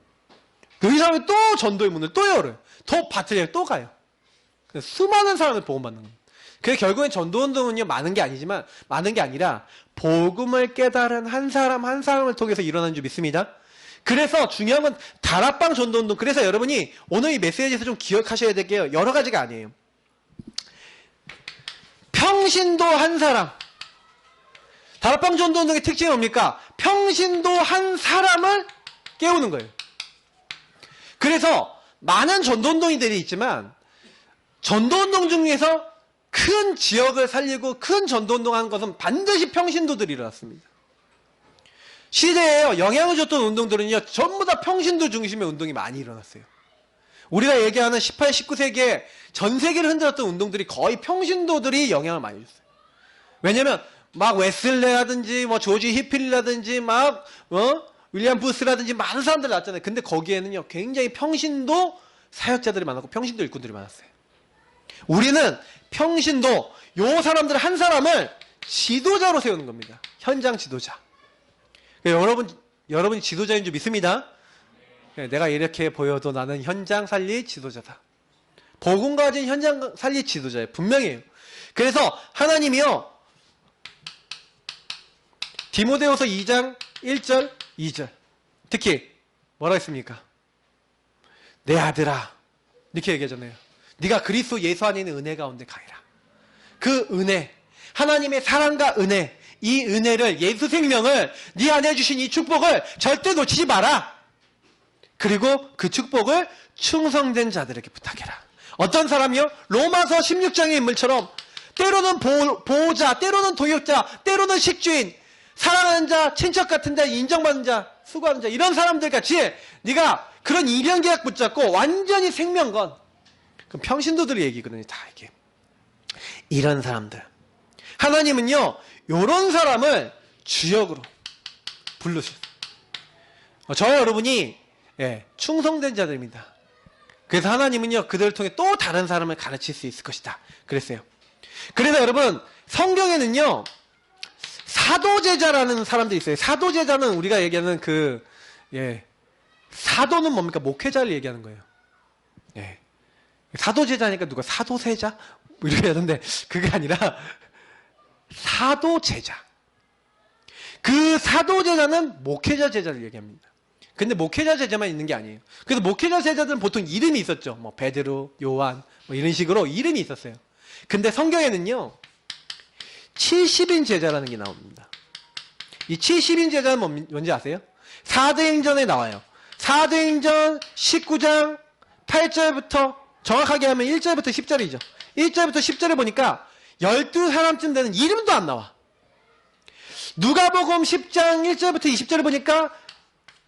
이 사람이 또 전도의 문을 또 열어요. 더 밭을 또 가요. 수많은 사람을 복음받는 겁니다. 그래서 결국엔 전도운동은요 많은 게 아니라 복음을 깨달은 한 사람 한 사람을 통해서 일어나는 줄 믿습니다. 그래서 중요한 건 다락방 전도운동. 그래서 여러분이 오늘 이 메시지에서 좀 기억하셔야 될 게요. 여러 가지가 아니에요. 평신도 한 사람. 다락방 전도운동의 특징이 뭡니까? 평신도 한 사람을 깨우는 거예요. 그래서 많은 전도운동이들이 있지만 전도운동 중에서 큰 지역을 살리고 큰 전도운동하는 것은 반드시 평신도들이 일어났습니다. 시대에 영향을 줬던 운동들은요 전부 다 평신도 중심의 운동이 많이 일어났어요. 우리가 얘기하는 18, 19세기에 전 세계를 흔들었던 운동들이 거의 평신도들이 영향을 많이 줬어요. 왜냐면 막 웨슬레라든지 뭐 조지 히필이라든지 막 윌리엄 부스라든지 많은 사람들이 나왔잖아요. 근데 거기에는요 굉장히 평신도 사역자들이 많았고 평신도 일꾼들이 많았어요. 우리는 평신도 요 사람들 한 사람을 지도자로 세우는 겁니다. 현장 지도자. 여러분이 지도자인 줄 믿습니다. 내가 이렇게 보여도 나는 현장 살리 지도자다. 복음 가진 현장 살리 지도자예요. 분명해요. 그래서 하나님이요, 디모데후서 2장 1절 2절 특히 뭐라 했습니까? 내 아들아, 이렇게 얘기하잖아요. 네가 그리스도 예수 안에 있는 은혜 가운데 가리라. 그 은혜, 하나님의 사랑과 은혜, 이 은혜를, 예수 생명을, 네 안에 주신 이 축복을 절대 놓치지 마라. 그리고 그 축복을 충성된 자들에게 부탁해라. 어떤 사람이요? 로마서 16장의 인물처럼 때로는 보호자, 때로는 동역자, 때로는 식주인, 사랑하는 자, 친척 같은 자, 인정받는 자, 수고하는 자, 이런 사람들 같이 네가 그런 일련 계약 붙잡고 완전히 생명건, 그럼 평신도들의 얘기거든요. 다 이게 이런 사람들, 하나님은요 요런 사람을 주역으로 부르셨어요. 저와 여러분이 충성된 자들입니다. 그래서 하나님은요 그들을 통해 또 다른 사람을 가르칠 수 있을 것이다 그랬어요. 그래서 여러분, 성경에는요 사도제자라는 사람들이 있어요. 사도제자는 우리가 얘기하는 사도는 뭡니까? 목회자를 얘기하는 거예요. 사도제자니까 누가 사도세자? 뭐 이렇게 하던데, 그게 아니라 사도제자. 그 사도제자는 목회자 제자를 얘기합니다. 근데 목회자 제자만 있는 게 아니에요. 그래서 목회자 제자들은 보통 이름이 있었죠. 뭐 베드로, 요한 뭐 이런 식으로 이름이 있었어요. 근데 성경에는요 70인 제자라는 게 나옵니다. 이 70인 제자는 뭔지 아세요? 사도행전에 나와요. 사도행전 19장 8절부터, 정확하게 하면 1절부터 10절이죠. 1절부터 10절에 보니까 12사람쯤 되는 이름도 안 나와. 누가복음 10장 1절부터 20절에 보니까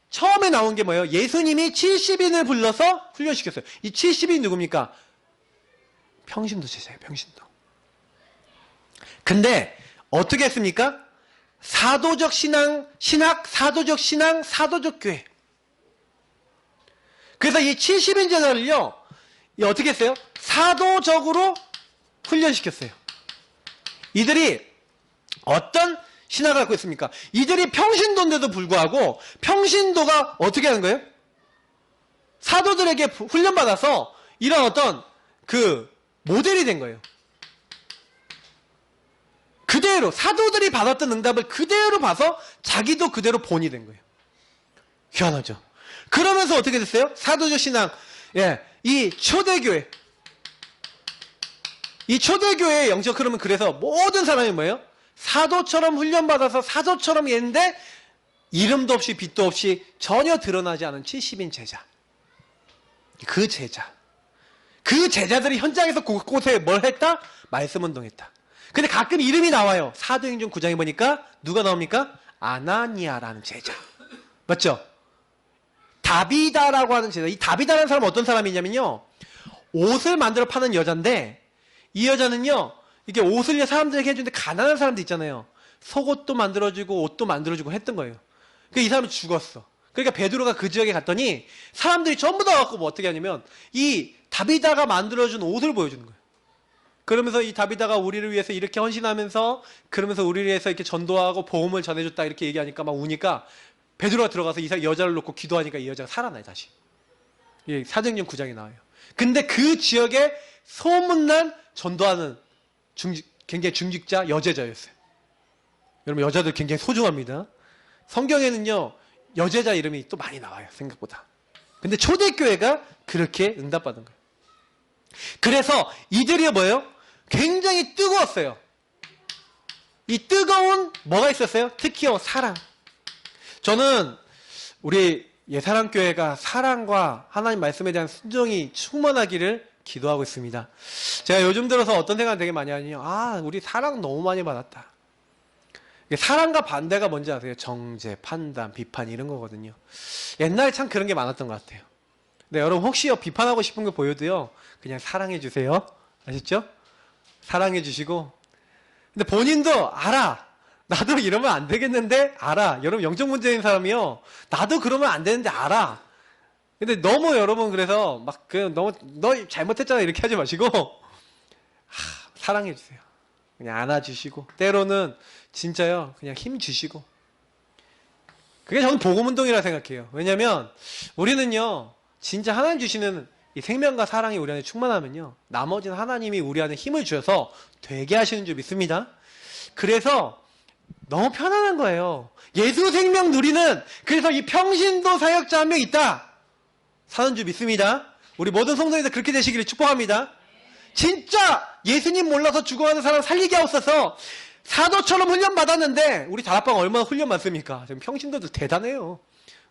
처음에 나온 게 뭐예요? 예수님이 70인을 불러서 훈련시켰어요. 이 70인이 누굽니까? 평신도 제자예요. 평신도. 근데 어떻게 했습니까? 사도적 신학, 사도적 신앙, 사도적 교회. 그래서 이 70인 제자를요 어떻게 했어요? 사도적으로 훈련시켰어요. 이들이 어떤 신학을 갖고 있습니까? 이들이 평신도인데도 불구하고 평신도가 어떻게 하는 거예요? 사도들에게 훈련받아서 이런 어떤 모델이 된 거예요. 그대로 사도들이 받았던 응답을 그대로 봐서 자기도 그대로 본이 된 거예요. 희한하죠? 그러면서 어떻게 됐어요? 사도적 신앙, 이 초대교회, 이 초대교회의 영적 흐름은 그래서 모든 사람이 뭐예요? 사도처럼 훈련받아서 사도처럼 했는데 이름도 없이 빛도 없이 전혀 드러나지 않은 70인 제자. 그 제자들이 현장에서 곳곳에 뭘 했다? 말씀 운동했다. 근데 가끔 이름이 나와요. 사도행전 9장에 보니까 누가 나옵니까? 아나니아라는 제자. 맞죠? 다비다라고 하는 제자. 이 다비다라는 사람은 어떤 사람이냐면요, 옷을 만들어 파는 여자인데, 이 여자는요 이게 옷을 사람들에게 해주는데 가난한 사람들 있잖아요. 속옷도 만들어주고 옷도 만들어주고 했던 거예요. 그러니까 이 사람이 죽었어. 그러니까 베드로가 그 지역에 갔더니 사람들이 전부 다 갖고 뭐 어떻게 하냐면 이 다비다가 만들어준 옷을 보여주는 거예요. 그러면서 이 다비다가 우리를 위해서 이렇게 헌신하면서, 그러면서 우리를 위해서 이렇게 전도하고 복음을 전해줬다 이렇게 얘기하니까 막 우니까 베드로가 들어가서 이 여자를 놓고 기도하니까 이 여자가 살아나요. 다시. 사도행전 9장에 나와요. 근데 그 지역에 소문난 전도하는 굉장히 중직자 여제자였어요. 여러분, 여자들 굉장히 소중합니다. 성경에는요 여제자 이름이 또 많이 나와요. 생각보다. 근데 초대교회가 그렇게 응답받은 거예요. 그래서 이들이 뭐예요? 굉장히 뜨거웠어요. 이 뜨거운 뭐가 있었어요? 특히요 사랑. 저는 우리 예사랑교회가 사랑과 하나님 말씀에 대한 순종이 충만하기를 기도하고 있습니다. 제가 요즘 들어서 어떤 생각 되게 많이 하냐면, 우리 사랑 너무 많이 받았다. 사랑과 반대가 뭔지 아세요? 정죄, 판단, 비판 이런 거거든요. 옛날에 참 그런 게 많았던 것 같아요. 근데 여러분 혹시요 비판하고 싶은 거 보여도요 그냥 사랑해 주세요. 아셨죠? 사랑해 주시고, 근데 본인도 알아. 나도 이러면 안 되겠는데 알아. 여러분 영적 문제인 사람이요, 나도 그러면 안 되는데 알아. 근데 너무 여러분 그래서 막 너무 너 잘못했잖아 이렇게 하지 마시고 사랑해 주세요. 그냥 안아주시고, 때로는 진짜요 그냥 힘 주시고, 그게 저는 복음운동이라 생각해요. 왜냐면 우리는요 진짜 하나님 주시는 이 생명과 사랑이 우리 안에 충만하면요 나머지는 하나님이 우리 안에 힘을 주셔서 되게 하시는 줄 믿습니다. 그래서 너무 편안한 거예요. 예수 생명 누리는, 그래서 이 평신도 사역자 한 명 있다 사는 줄 믿습니다. 우리 모든 성도님들 그렇게 되시기를 축복합니다. 진짜 예수님 몰라서 죽어가는 사람 살리게 하옵소서. 사도처럼 훈련 받았는데 우리 다락방 얼마나 훈련 많습니까? 지금 평신도들 대단해요.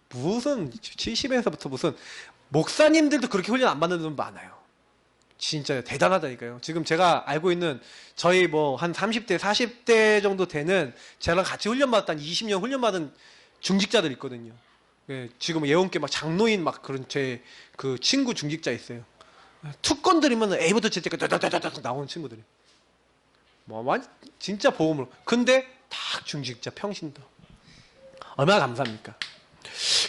무슨 70에서부터 무슨 목사님들도 그렇게 훈련 안 받는 분 많아요. 진짜 대단하다니까요. 지금 제가 알고 있는 저희 뭐 한 30대 40대 정도 되는 저랑 같이 훈련 받았던 20년 훈련 받은 중직자들 있거든요. 예, 지금 예원께 막 장로인 막 그런 제 그 친구 중직자 있어요. 툭 건드리면 A부터 Z까지 다다다다다 나오는 친구들이. 뭐 진짜 복음으로. 근데 딱 중직자 평신도. 얼마나 감사합니까?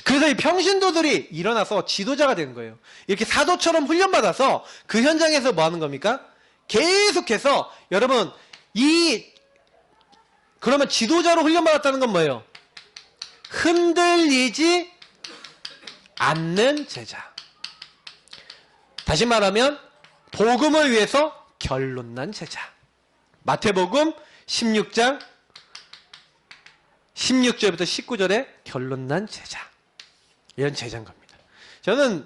그래서 이 평신도들이 일어나서 지도자가 되는 거예요. 이렇게 사도처럼 훈련받아서 그 현장에서 뭐 하는 겁니까? 계속해서 여러분 그러면 지도자로 훈련받았다는 건 뭐예요? 흔들리지 않는 제자. 다시 말하면 복음을 위해서 결론난 제자. 마태복음 16장 16절부터 19절에 결론난 제자. 이런 제자인 겁니다. 저는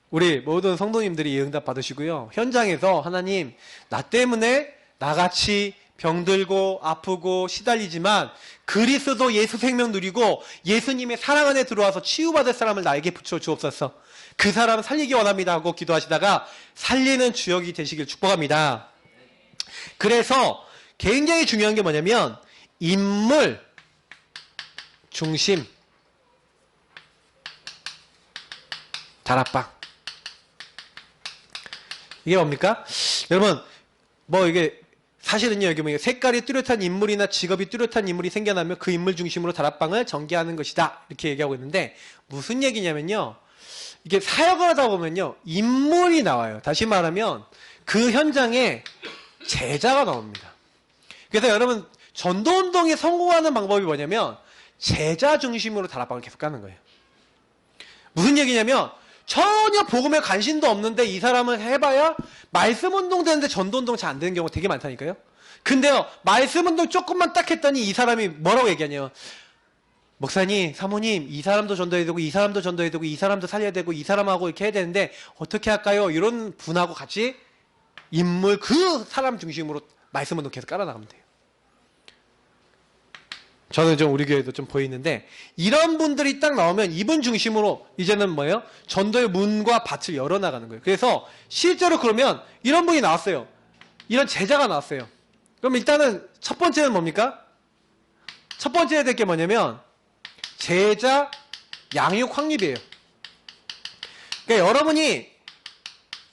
우리 모든 성도님들이 이 응답 받으시고요. 현장에서 하나님 나 때문에 나같이 병들고 아프고 시달리지만 그리스도 예수 생명 누리고 예수님의 사랑 안에 들어와서 치유받을 사람을 나에게 붙여 주옵소서. 그 사람 살리기 원합니다 하고 기도하시다가 살리는 주역이 되시길 축복합니다. 그래서 굉장히 중요한 게 뭐냐면 인물 중심 다락방. 이게 뭡니까? 여러분 뭐 이게 사실은요 여기 뭐 색깔이 뚜렷한 인물이나 직업이 뚜렷한 인물이 생겨나면 그 인물 중심으로 다락방을 전개하는 것이다 이렇게 얘기하고 있는데 무슨 얘기냐면요 이게 사역을 하다 보면요 인물이 나와요. 다시 말하면 그 현장에 제자가 나옵니다. 그래서 여러분 전도운동에 성공하는 방법이 뭐냐면 제자 중심으로 다락방을 계속 가는 거예요. 무슨 얘기냐면 전혀 복음에 관심도 없는데 이 사람은 해봐야 말씀운동 되는데 전도운동 잘 안 되는 경우가 되게 많다니까요. 근데요 말씀운동 조금만 딱 했더니 이 사람이 뭐라고 얘기하냐면 목사님, 사모님 이 사람도 전도해야 되고 이 사람도 전도해야 되고 이 사람도 살려야 되고 이 사람하고 이렇게 해야 되는데 어떻게 할까요? 이런 분하고 같이 인물 그 사람 중심으로 말씀운동 계속 깔아나가면 돼요. 저는 좀 우리 교회도 좀 보이는데 이런 분들이 딱 나오면 이분 중심으로 이제는 뭐예요? 전도의 문과 밭을 열어나가는 거예요. 그래서 실제로 그러면 이런 분이 나왔어요. 이런 제자가 나왔어요. 그럼 일단은 첫 번째는 뭡니까? 첫 번째 해야 될 게 뭐냐면 제자 양육 확립이에요. 그러니까 여러분이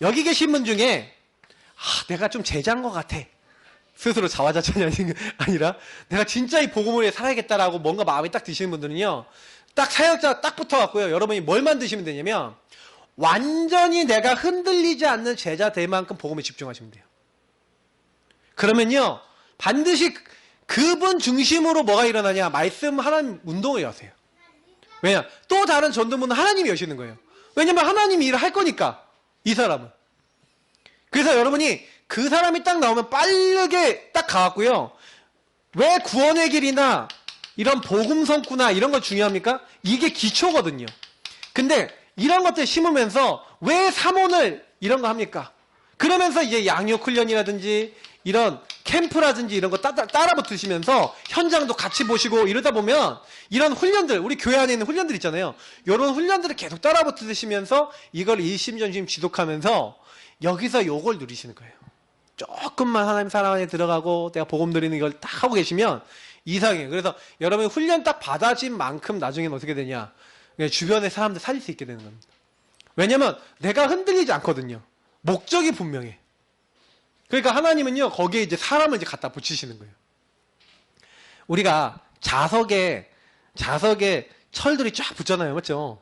여기 계신 분 중에 내가 좀 제자인 것 같아. 스스로 자화자찬이 아니라 내가 진짜 이 복음을 위해 살아야겠다라고 뭔가 마음이 딱 드시는 분들은요. 딱 사역자 딱 붙어갖고요. 여러분이 뭘 만드시면 되냐면 완전히 내가 흔들리지 않는 제자 될 만큼 복음에 집중하시면 돼요. 그러면요. 반드시 그분 중심으로 뭐가 일어나냐. 말씀 하나님 운동을 여세요. 왜냐? 또 다른 전도문은 하나님이 여시는 거예요. 왜냐면 하나님이 일을 할 거니까. 이 사람은. 그래서 여러분이 그 사람이 딱 나오면 빠르게 딱 가갖고요. 왜 구원의 길이나 이런 복음 성구나 이런 거 중요합니까? 이게 기초거든요. 근데 이런 것들 심으면서 왜 사몬을 이런 거 합니까? 그러면서 이제 양육 훈련이라든지 이런 캠프라든지 이런 거 따라 붙으시면서 현장도 같이 보시고 이러다 보면 이런 훈련들, 우리 교회 안에 있는 훈련들 있잖아요. 이런 훈련들을 계속 따라 붙으시면서 이걸 일심전심 지독하면서 여기서 요걸 누리시는 거예요. 조금만 하나님 사랑 안에 들어가고 내가 복음 드리는 이걸 딱 하고 계시면 이상해요. 그래서 여러분이 훈련 딱 받아진 만큼 나중에는 어떻게 되냐. 주변의 사람들 살릴 수 있게 되는 겁니다. 왜냐면 내가 흔들리지 않거든요. 목적이 분명해. 그러니까 하나님은요, 거기에 이제 사람을 이제 갖다 붙이시는 거예요. 우리가 자석에 철들이 쫙 붙잖아요. 맞죠?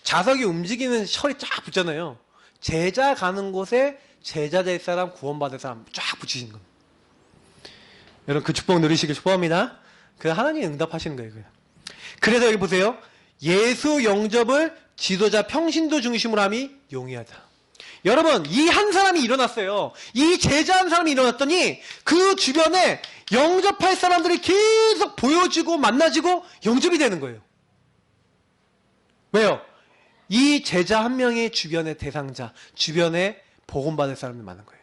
자석이 움직이는 철이 쫙 붙잖아요. 제자 가는 곳에 제자 될 사람, 구원받을 사람 쫙 붙이시는 겁니다. 여러분 그 축복 누리시길 축복합니다. 그 하나님이 응답하시는 거예요. 그래서 여기 보세요. 예수 영접을 지도자 평신도 중심으로 함이 용이하다. 여러분, 이 한 사람이 일어났어요. 이 제자 한 사람이 일어났더니 그 주변에 영접할 사람들이 계속 보여지고 만나지고 영접이 되는 거예요. 왜요? 이 제자 한 명의 주변의 대상자, 주변에 복음받을 사람이 많은 거예요.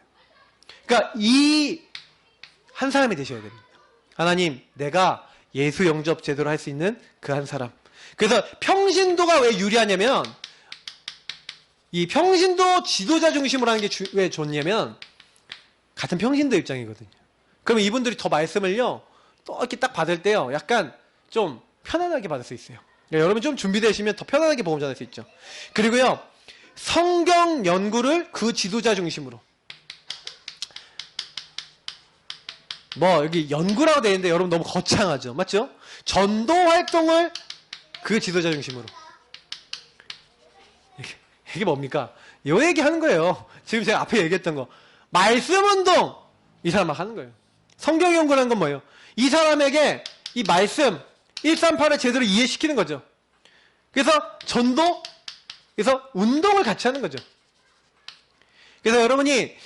그러니까 이 한 사람이 되셔야 됩니다. 하나님, 내가 예수 영접 제대로 할 수 있는 그 한 사람. 그래서 평신도가 왜 유리하냐면, 이 평신도 지도자 중심으로 하는 게 왜 좋냐면, 같은 평신도 입장이거든요. 그러면 이분들이 더 말씀을요, 또 이렇게 딱 받을 때요, 약간 좀 편안하게 받을 수 있어요. 그러니까 여러분 좀 준비되시면 더 편안하게 복음 전할 수 있죠. 그리고요, 성경 연구를 그 지도자 중심으로. 뭐 여기 연구라고 되어 있는데 여러분 너무 거창하죠. 맞죠? 전도 활동을 그 지도자 중심으로. 이게 뭡니까? 요 얘기 하는 거예요. 지금 제가 앞에 얘기했던 거. 말씀 운동! 이 사람 막 하는 거예요. 성경 연구라는 건 뭐예요? 이 사람에게 이 말씀 138을 제대로 이해시키는 거죠. 그래서 전도, 그래서 운동을 같이 하는 거죠. 그래서 여러분이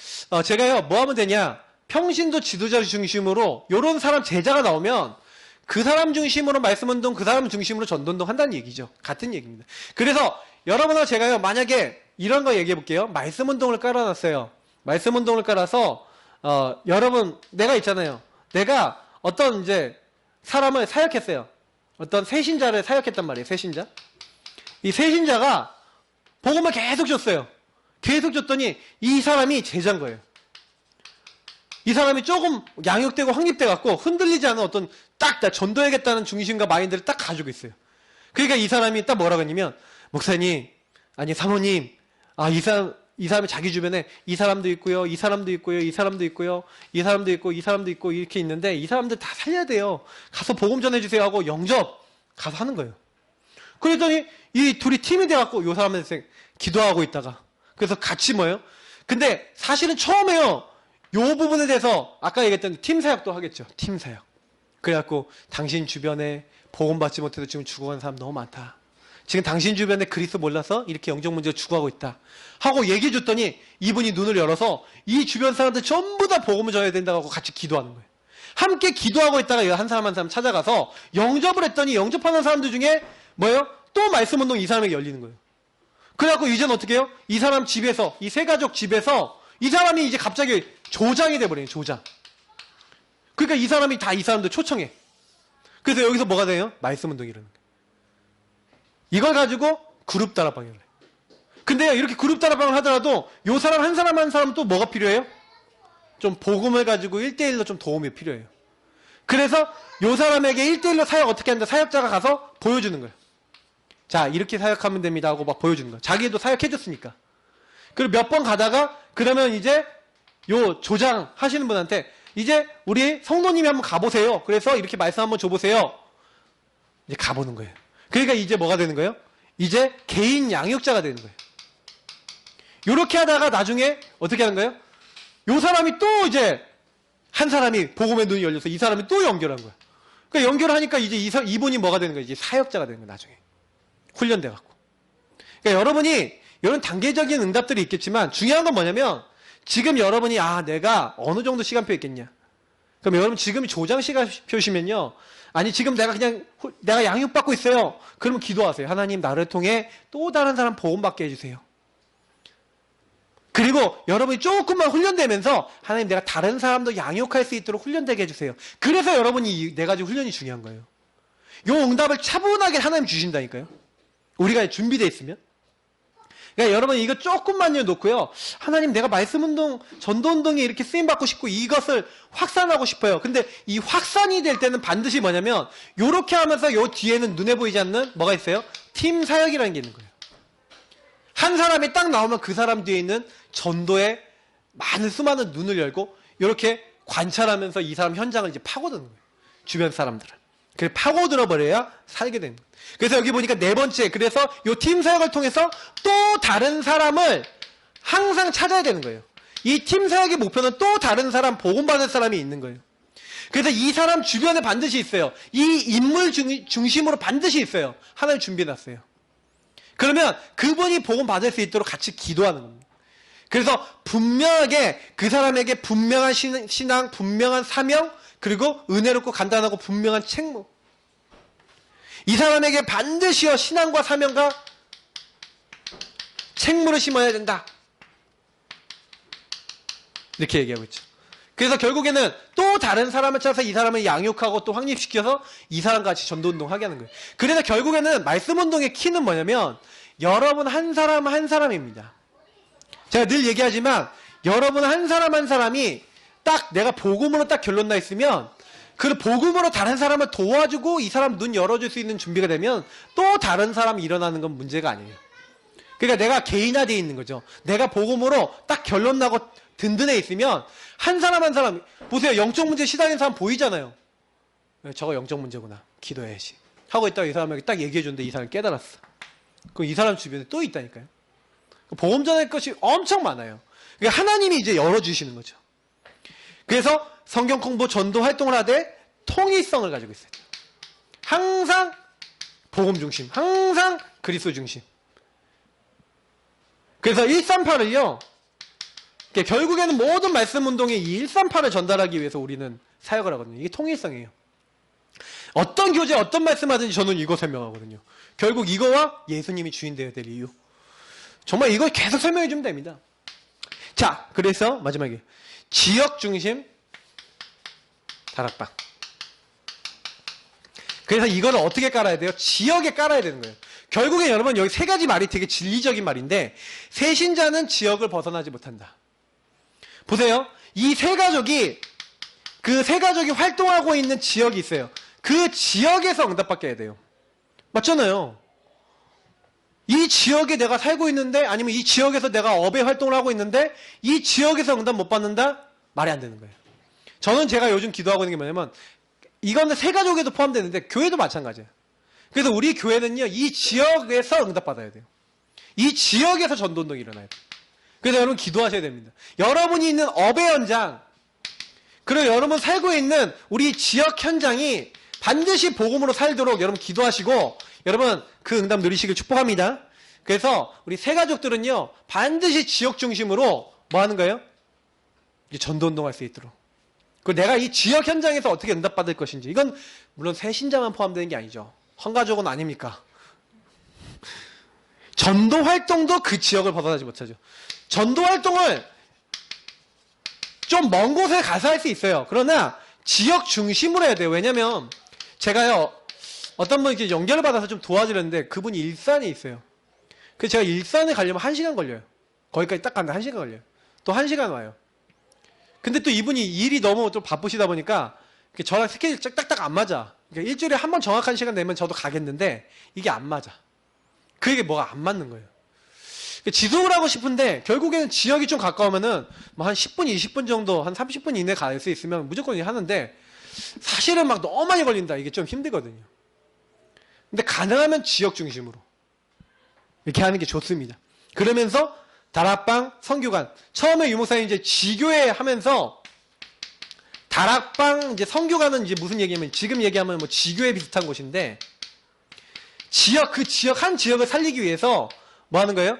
제가요 뭐 하면 되냐, 평신도 지도자 중심으로 요런 사람 제자가 나오면 그 사람 중심으로 말씀운동, 그 사람 중심으로 전도운동 한다는 얘기죠. 같은 얘기입니다. 그래서 여러분과 제가요 만약에 이런 거 얘기해 볼게요. 말씀운동을 깔아놨어요. 말씀운동을 깔아서 여러분, 내가 있잖아요. 내가 어떤 이제 사람을 사역했어요. 어떤 새신자를 사역했단 말이에요. 새신자. 이 새신자가 복음을 계속 줬어요. 계속 줬더니 이 사람이 제자인 거예요. 이 사람이 조금 양육되고 확립돼 갖고 흔들리지 않은 어떤 딱 나 전도해야겠다는 중심과 마인드를 딱 가지고 있어요. 그러니까 이 사람이 딱 뭐라고 했냐면, 목사님, 아니 사모님, 이 사람이 자기 주변에 이 사람도 있고요, 이 사람도 있고요, 이 사람도 있고요, 이 사람도 있고, 이 사람도 있고 이렇게 있는데 이 사람들 다 살려야 돼요. 가서 복음 전해주세요 하고 영접 가서 하는 거예요. 그랬더니 이 둘이 팀이 돼갖고 요 사람한테 기도하고 있다가, 그래서 같이 뭐예요? 근데 사실은 처음에요, 요 부분에 대해서 아까 얘기했던 팀 사역도 하겠죠. 팀 사역. 그래갖고 당신 주변에 복음 받지 못해서 지금 죽어가는 사람 너무 많다. 지금 당신 주변에 그리스도 몰라서 이렇게 영적 문제로 죽어가고 있다 하고 얘기해 줬더니 이분이 눈을 열어서 이 주변 사람들 전부 다 복음을 전해야 된다고 하고 같이 기도하는 거예요. 함께 기도하고 있다가 한 사람 한 사람 찾아가서 영접을 했더니 영접하는 사람들 중에 뭐예요? 또 말씀 운동 이 사람에게 열리는 거예요. 그래갖고 이제는 어떻게 해요? 이 사람 집에서, 이 세 가족 집에서 이 사람이 이제 갑자기 조장이 돼버려요. 조장. 그러니까 이 사람이 다 이 사람들 초청해. 그래서 여기서 뭐가 돼요? 말씀 운동이 일어나는 거예요. 이걸 가지고 그룹 다락방을 해요. 근데요, 이렇게 그룹 다락방을 하더라도 요 사람 한 사람 한 사람 또 뭐가 필요해요? 좀 복음을 가지고 1대1로 좀 도움이 필요해요. 그래서 요 사람에게 1대1로 사역 어떻게 한다? 사역자가 가서 보여주는 거예요. 자, 이렇게 사역하면 됩니다 하고 막 보여주는 거예요. 자기도 사역해줬으니까. 그리고 몇 번 가다가 그러면 이제 요 조장 하시는 분한테 이제 우리 성도님이 한번 가보세요. 그래서 이렇게 말씀 한번 줘보세요. 이제 가보는 거예요. 그러니까 이제 뭐가 되는 거예요? 이제 개인 양육자가 되는 거예요. 요렇게 하다가 나중에 어떻게 하는 거예요? 요 사람이 또 이제 한 사람이 복음의 눈이 열려서 이 사람이 또 연결한 거예요. 그러니까 연결하니까 이제 이분이 뭐가 되는 거예요? 이제 사역자가 되는 거예요. 나중에. 훈련돼 갖고. 그러니까 여러분이 이런 단계적인 응답들이 있겠지만 중요한 건 뭐냐면, 지금 여러분이 내가 어느 정도 시간표 있겠냐. 그럼 여러분 지금이 조장 시간표시면요. 아니 지금 내가 양육받고 있어요. 그러면 기도하세요. 하나님, 나를 통해 또 다른 사람 복음받게 해주세요. 그리고 여러분이 조금만 훈련되면서 하나님, 내가 다른 사람도 양육할 수 있도록 훈련되게 해주세요. 그래서 여러분이 네 가지 훈련이 중요한 거예요. 요 응답을 차분하게 하나님 주신다니까요. 우리가 준비되어 있으면. 그러니까 여러분 이거 조금만요 놓고요. 하나님, 내가 말씀운동, 전도운동에 이렇게 쓰임받고 싶고 이것을 확산하고 싶어요. 근데 이 확산이 될 때는 반드시 뭐냐면, 요렇게 하면서 요 뒤에는 눈에 보이지 않는 뭐가 있어요? 팀 사역이라는 게 있는 거예요. 한 사람이 딱 나오면 그 사람 뒤에 있는 전도에 수많은 눈을 열고 요렇게 관찰하면서 이 사람 현장을 이제 파고드는 거예요. 주변 사람들을. 그래서 파고들어 버려야 살게 되는 거예요. 그래서 여기 보니까 네 번째, 그래서 요 팀 사역을 통해서 또 다른 사람을 항상 찾아야 되는 거예요. 이 팀 사역의 목표는 또 다른 사람, 복음받을 사람이 있는 거예요. 그래서 이 사람 주변에 반드시 있어요. 이 인물 중심으로 반드시 있어요. 하나님 준비해놨어요. 그러면 그분이 복음 받을 수 있도록 같이 기도하는 겁니다. 그래서 분명하게 그 사람에게 분명한 신앙, 분명한 사명, 그리고 은혜롭고 간단하고 분명한 책무. 이 사람에게 반드시요 신앙과 사명과 책무를 심어야 된다. 이렇게 얘기하고 있죠. 그래서 결국에는 또 다른 사람을 찾아서 이 사람을 양육하고 또 확립시켜서 이 사람과 같이 전도운동 하게 하는 거예요. 그래서 결국에는 말씀운동의 키는 뭐냐면 여러분 한 사람 한 사람입니다. 제가 늘 얘기하지만 여러분 한 사람 한 사람이 딱 내가 복음으로 딱 결론 나 있으면 그 복음으로 다른 사람을 도와주고 이 사람 눈 열어줄 수 있는 준비가 되면 또 다른 사람이 일어나는 건 문제가 아니에요. 그러니까 내가 개인화되어 있는 거죠. 내가 복음으로 딱 결론 나고 든든해 있으면 한 사람 한 사람 보세요. 영적 문제 시달리는 사람 보이잖아요. 저거 영적 문제구나. 기도해야지. 하고 있다가 이 사람에게 딱 얘기해 줬는데 이 사람이 깨달았어. 그럼 이 사람 주변에 또 있다니까요. 복음 전할 것이 엄청 많아요. 그러니까 하나님이 이제 열어주시는 거죠. 그래서 성경 공부 전도 활동을 하되 통일성을 가지고 있어요. 항상 복음 중심, 항상 그리스도 중심. 그래서 138을요. 결국에는 모든 말씀 운동에 이 138을 전달하기 위해서 우리는 사역을 하거든요. 이게 통일성이에요. 어떤 교재, 어떤 말씀하든지 저는 이거 설명하거든요. 결국 이거와 예수님이 주인 되어야 될 이유. 정말 이걸 계속 설명해 주면 됩니다. 자, 그래서 마지막에 지역 중심 다락방. 그래서 이거를 어떻게 깔아야 돼요? 지역에 깔아야 되는 거예요. 결국에 여러분 여기 세 가지 말이 되게 진리적인 말인데 새신자는 지역을 벗어나지 못한다. 보세요. 이 세 가족이 그 세 가족이 활동하고 있는 지역이 있어요. 그 지역에서 응답받게 해야 돼요. 맞잖아요. 이 지역에 내가 살고 있는데 아니면 이 지역에서 내가 업의 활동을 하고 있는데 이 지역에서 응답 못 받는다? 말이 안 되는 거예요. 저는 제가 요즘 기도하고 있는 게 뭐냐면 이거는 세 가족에도 포함되는데 교회도 마찬가지예요. 그래서 우리 교회는요 이 지역에서 응답받아야 돼요. 이 지역에서 전도운동이 일어나야 돼요. 그래서 여러분 기도하셔야 됩니다. 여러분이 있는 업의 현장 그리고 여러분 살고 있는 우리 지역 현장이 반드시 복음으로 살도록 여러분 기도하시고 여러분 그 응답 누리시길 축복합니다. 그래서 우리 세 가족들은요 반드시 지역 중심으로 뭐 하는 거예요? 전도운동할 수 있도록. 그리고 내가 이 지역 현장에서 어떻게 응답받을 것인지 이건 물론 새신자만 포함되는 게 아니죠. 헌가족은 아닙니까? 전도 활동도 그 지역을 벗어나지 못하죠. 전도 활동을 좀 먼 곳에 가서 할 수 있어요. 그러나 지역 중심으로 해야 돼요. 왜냐면 제가요 어떤 분 이렇게 연결을 받아서 좀 도와주려는데 그분이 일산에 있어요. 그래서 제가 일산에 가려면 1시간 걸려요. 거기까지 딱 가는데 1시간 걸려요. 또 1시간 와요. 근데 또 이분이 일이 너무 좀 바쁘시다 보니까 저랑 스케줄이 딱딱 안 맞아. 그러니까 일주일에 한 번 정확한 시간 내면 저도 가겠는데 이게 안 맞아. 그게 뭐가 안 맞는 거예요. 지속을 하고 싶은데 결국에는 지역이 좀 가까우면은 뭐 한 10분, 20분 정도, 한 30분 이내에 갈 수 있으면 무조건 하는데 사실은 막 너무 많이 걸린다. 이게 좀 힘들거든요. 근데 가능하면 지역 중심으로 이렇게 하는 게 좋습니다. 그러면서 다락방, 성교관. 처음에 유목사님 이제 지교회 하면서 다락방, 이제 성교관은 이제 무슨 얘기냐면 지금 얘기하면 뭐 지교회 비슷한 곳인데 지역, 그 지역, 한 지역을 살리기 위해서 뭐 하는 거예요?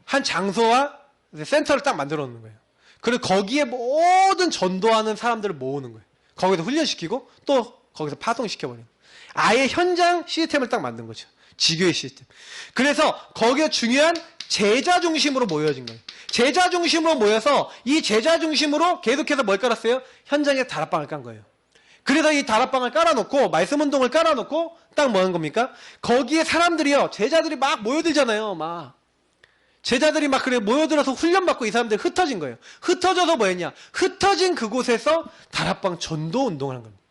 한 장소와 센터를 딱 만들어 놓는 거예요. 그리고 거기에 모든 전도하는 사람들을 모으는 거예요. 거기서 훈련시키고 또 거기서 파송시켜버리는 거예요. 아예 현장 시스템을 딱 만든 거죠. 지교의 시스템. 그래서 거기에 중요한 제자 중심으로 모여진 거예요. 제자 중심으로 모여서 이 제자 중심으로 계속해서 뭘 깔았어요? 현장에 다락방을 깐 거예요. 그래서 이 다락방을 깔아놓고 말씀 운동을 깔아놓고 딱 뭐 하는 겁니까? 거기에 사람들이요. 제자들이 막 모여들잖아요. 막. 제자들이 막 그래 모여들어서 훈련받고 이 사람들이 흩어진 거예요. 흩어져서 뭐 했냐? 흩어진 그곳에서 다락방 전도 운동을 한 겁니다.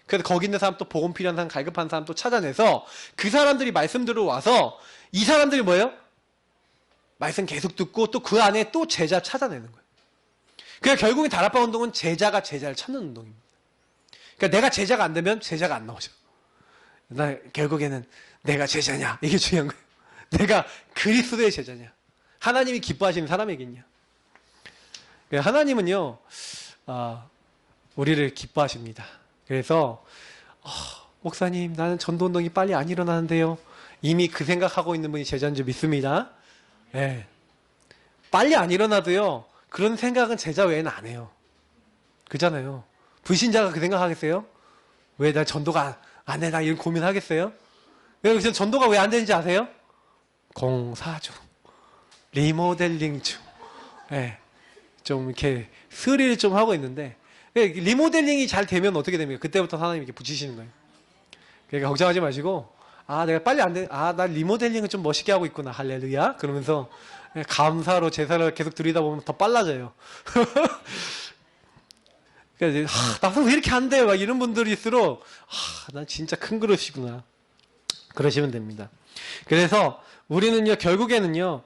그래서 거기 있는 사람 또 복음 필요한 사람, 갈급한 사람 또 찾아내서 그 사람들이 말씀 들어와서 이 사람들이 뭐예요? 말씀 계속 듣고 또 그 안에 또 제자 찾아내는 거예요. 그러니까 결국에 다락방 운동은 제자가 제자를 찾는 운동입니다. 그러니까 내가 제자가 안 되면 제자가 안 나오죠. 결국에는 내가 제자냐? 이게 중요한 거예요. 내가 그리스도의 제자냐? 하나님이 기뻐하시는 사람이겠냐? 하나님은요, 우리를 기뻐하십니다. 그래서 목사님, 나는 전도운동이 빨리 안 일어나는데요. 이미 그 생각하고 있는 분이 제자인 줄 믿습니다. 네. 빨리 안 일어나도요, 그런 생각은 제자 외에는 안 해요. 그잖아요. 불신자가 그 생각하겠어요? 왜 나 전도가 안 해? 나 이런 고민하겠어요? 그래서 전도가 왜 안 되는지 아세요? 공사 중, 리모델링 중. 네. 좀 이렇게 스릴을 좀 하고 있는데, 리모델링이 잘 되면 어떻게 됩니까? 그때부터 하나님이 이렇게 붙이시는 거예요. 그러니까 걱정하지 마시고, 내가 빨리 안 돼. 나 리모델링을 좀 멋있게 하고 있구나. 할렐루야. 그러면서 감사로 제사를 계속 드리다 보면 더 빨라져요. 그러니까 나도 왜 이렇게 안 돼? 막 이런 분들일수록, 난 진짜 큰 그릇이구나. 그러시면 됩니다. 그래서 우리는요, 결국에는요,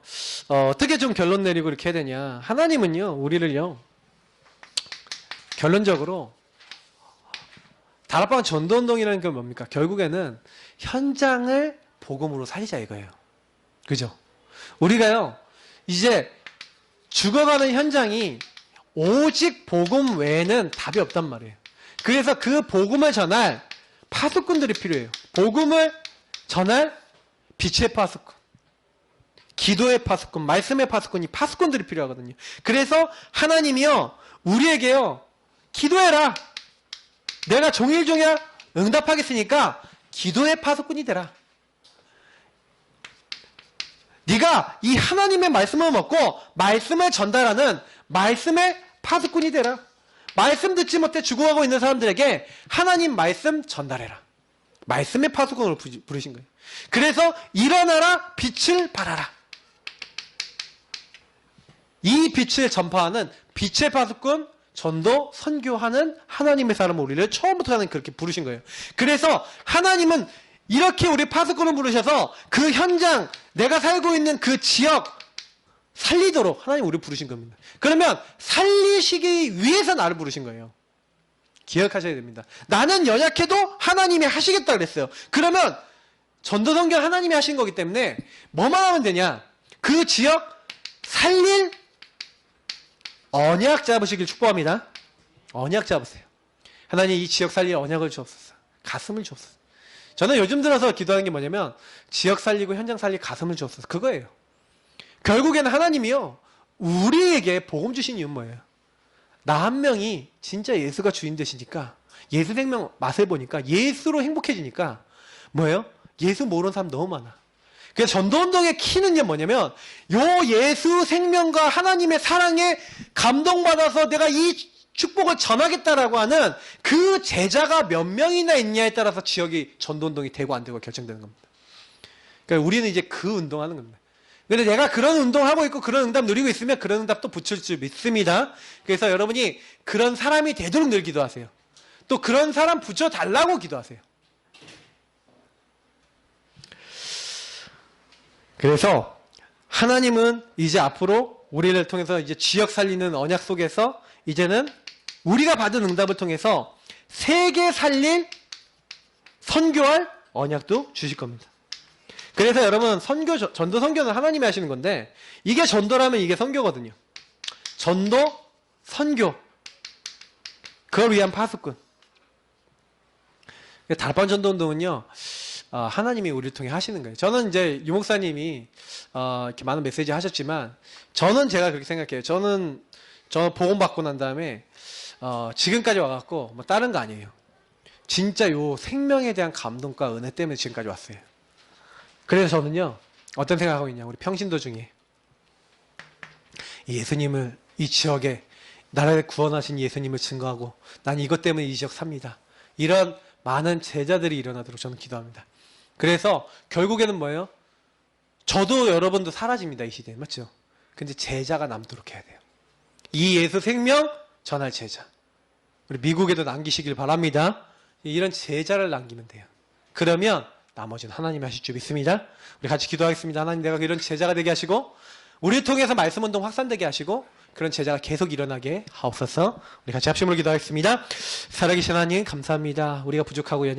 어떻게 좀 결론 내리고 이렇게 해야 되냐. 하나님은요, 우리를요, 결론적으로, 다락방 전도운동이라는 건 뭡니까? 결국에는 현장을 복음으로 살리자 이거예요. 그죠? 우리가요, 이제 죽어가는 현장이 오직 복음 외에는 답이 없단 말이에요. 그래서 그 복음을 전할 파수꾼들이 필요해요. 복음을 전할 빛의 파수꾼, 기도의 파수꾼, 말씀의 파수꾼이 파수꾼들이 필요하거든요. 그래서 하나님이요, 우리에게요, 기도해라. 내가 종일종일 응답하겠으니까 기도의 파수꾼이 되라. 네가 이 하나님의 말씀을 먹고 말씀을 전달하는 말씀의 파수꾼이 되라. 말씀 듣지 못해 죽어가고 있는 사람들에게 하나님 말씀 전달해라. 말씀의 파수꾼으로 부르신 거예요. 그래서 일어나라, 빛을 발하라. 이 빛을 전파하는 빛의 파수꾼, 전도, 선교하는 하나님의 사람을 우리를 처음부터 하나님 그렇게 부르신 거예요. 그래서 하나님은 이렇게 우리 파수꾼을 부르셔서 그 현장, 내가 살고 있는 그 지역 살리도록 하나님 우리를 부르신 겁니다. 그러면 살리시기 위해서 나를 부르신 거예요. 기억하셔야 됩니다. 나는 연약해도 하나님이 하시겠다 그랬어요. 그러면 전도 선교 하나님이 하신 거기 때문에 뭐만 하면 되냐? 그 지역 살릴 언약 잡으시길 축복합니다. 언약 잡으세요. 하나님 이 지역 살릴 언약을 주옵소서. 가슴을 주옵소서. 저는 요즘 들어서 기도하는 게 뭐냐면 지역 살리고 현장 살릴 가슴을 주옵소서. 그거예요. 결국에는 하나님이요, 우리에게 복음 주신 이유는 뭐예요? 나 한 명이 진짜 예수가 주인 되시니까, 예수 생명 맛을 보니까 예수로 행복해지니까 뭐예요? 예수 모르는 사람 너무 많아. 그래서 전도운동의 키는요 뭐냐면, 요 예수 생명과 하나님의 사랑에 감동받아서 내가 이 축복을 전하겠다라고 하는 그 제자가 몇 명이나 있냐에 따라서 지역이 전도운동이 되고 안 되고 결정되는 겁니다. 그러니까 우리는 이제 그 운동하는 겁니다. 근데 내가 그런 운동하고 있고 그런 응답 누리고 있으면 그런 응답도 붙일 줄 믿습니다. 그래서 여러분이 그런 사람이 되도록 늘 기도하세요. 또 그런 사람 붙여달라고 기도하세요. 그래서 하나님은 이제 앞으로 우리를 통해서 이제 지역 살리는 언약 속에서 이제는 우리가 받은 응답을 통해서 세계 살릴 선교할 언약도 주실 겁니다. 그래서 여러분 전도 선교는 하나님이 하시는 건데 이게 전도라면 이게 선교거든요. 전도, 선교, 그걸 위한 파수꾼. 다락방 전도운동은요, 하나님이 우리를 통해 하시는 거예요. 저는 이제 유 목사님이 이렇게 많은 메시지 하셨지만 저는 제가 그렇게 생각해요. 저 복음 받고 난 다음에 지금까지 와갖고 뭐 다른 거 아니에요. 진짜 요 생명에 대한 감동과 은혜 때문에 지금까지 왔어요. 그래서 저는요, 어떤 생각하고 있냐, 우리 평신도 중에 예수님을 이 지역에 나라를 구원하신 예수님을 증거하고 난 이것 때문에 이 지역 삽니다. 이런 많은 제자들이 일어나도록 저는 기도합니다. 그래서 결국에는 뭐예요? 저도 여러분도 사라집니다, 이 시대에. 맞죠? 근데 제자가 남도록 해야 돼요. 이 예수 생명 전할 제자. 우리 미국에도 남기시길 바랍니다. 이런 제자를 남기면 돼요. 그러면 나머지는 하나님이 하실 줄 믿습니다. 우리 같이 기도하겠습니다. 하나님, 내가 이런 제자가 되게 하시고 우리를 통해서 말씀운동 확산되게 하시고 그런 제자가 계속 일어나게 하옵소서. 우리 같이 합심으로 기도하겠습니다. 살아계신 하나님 감사합니다. 우리가 부족하고 연약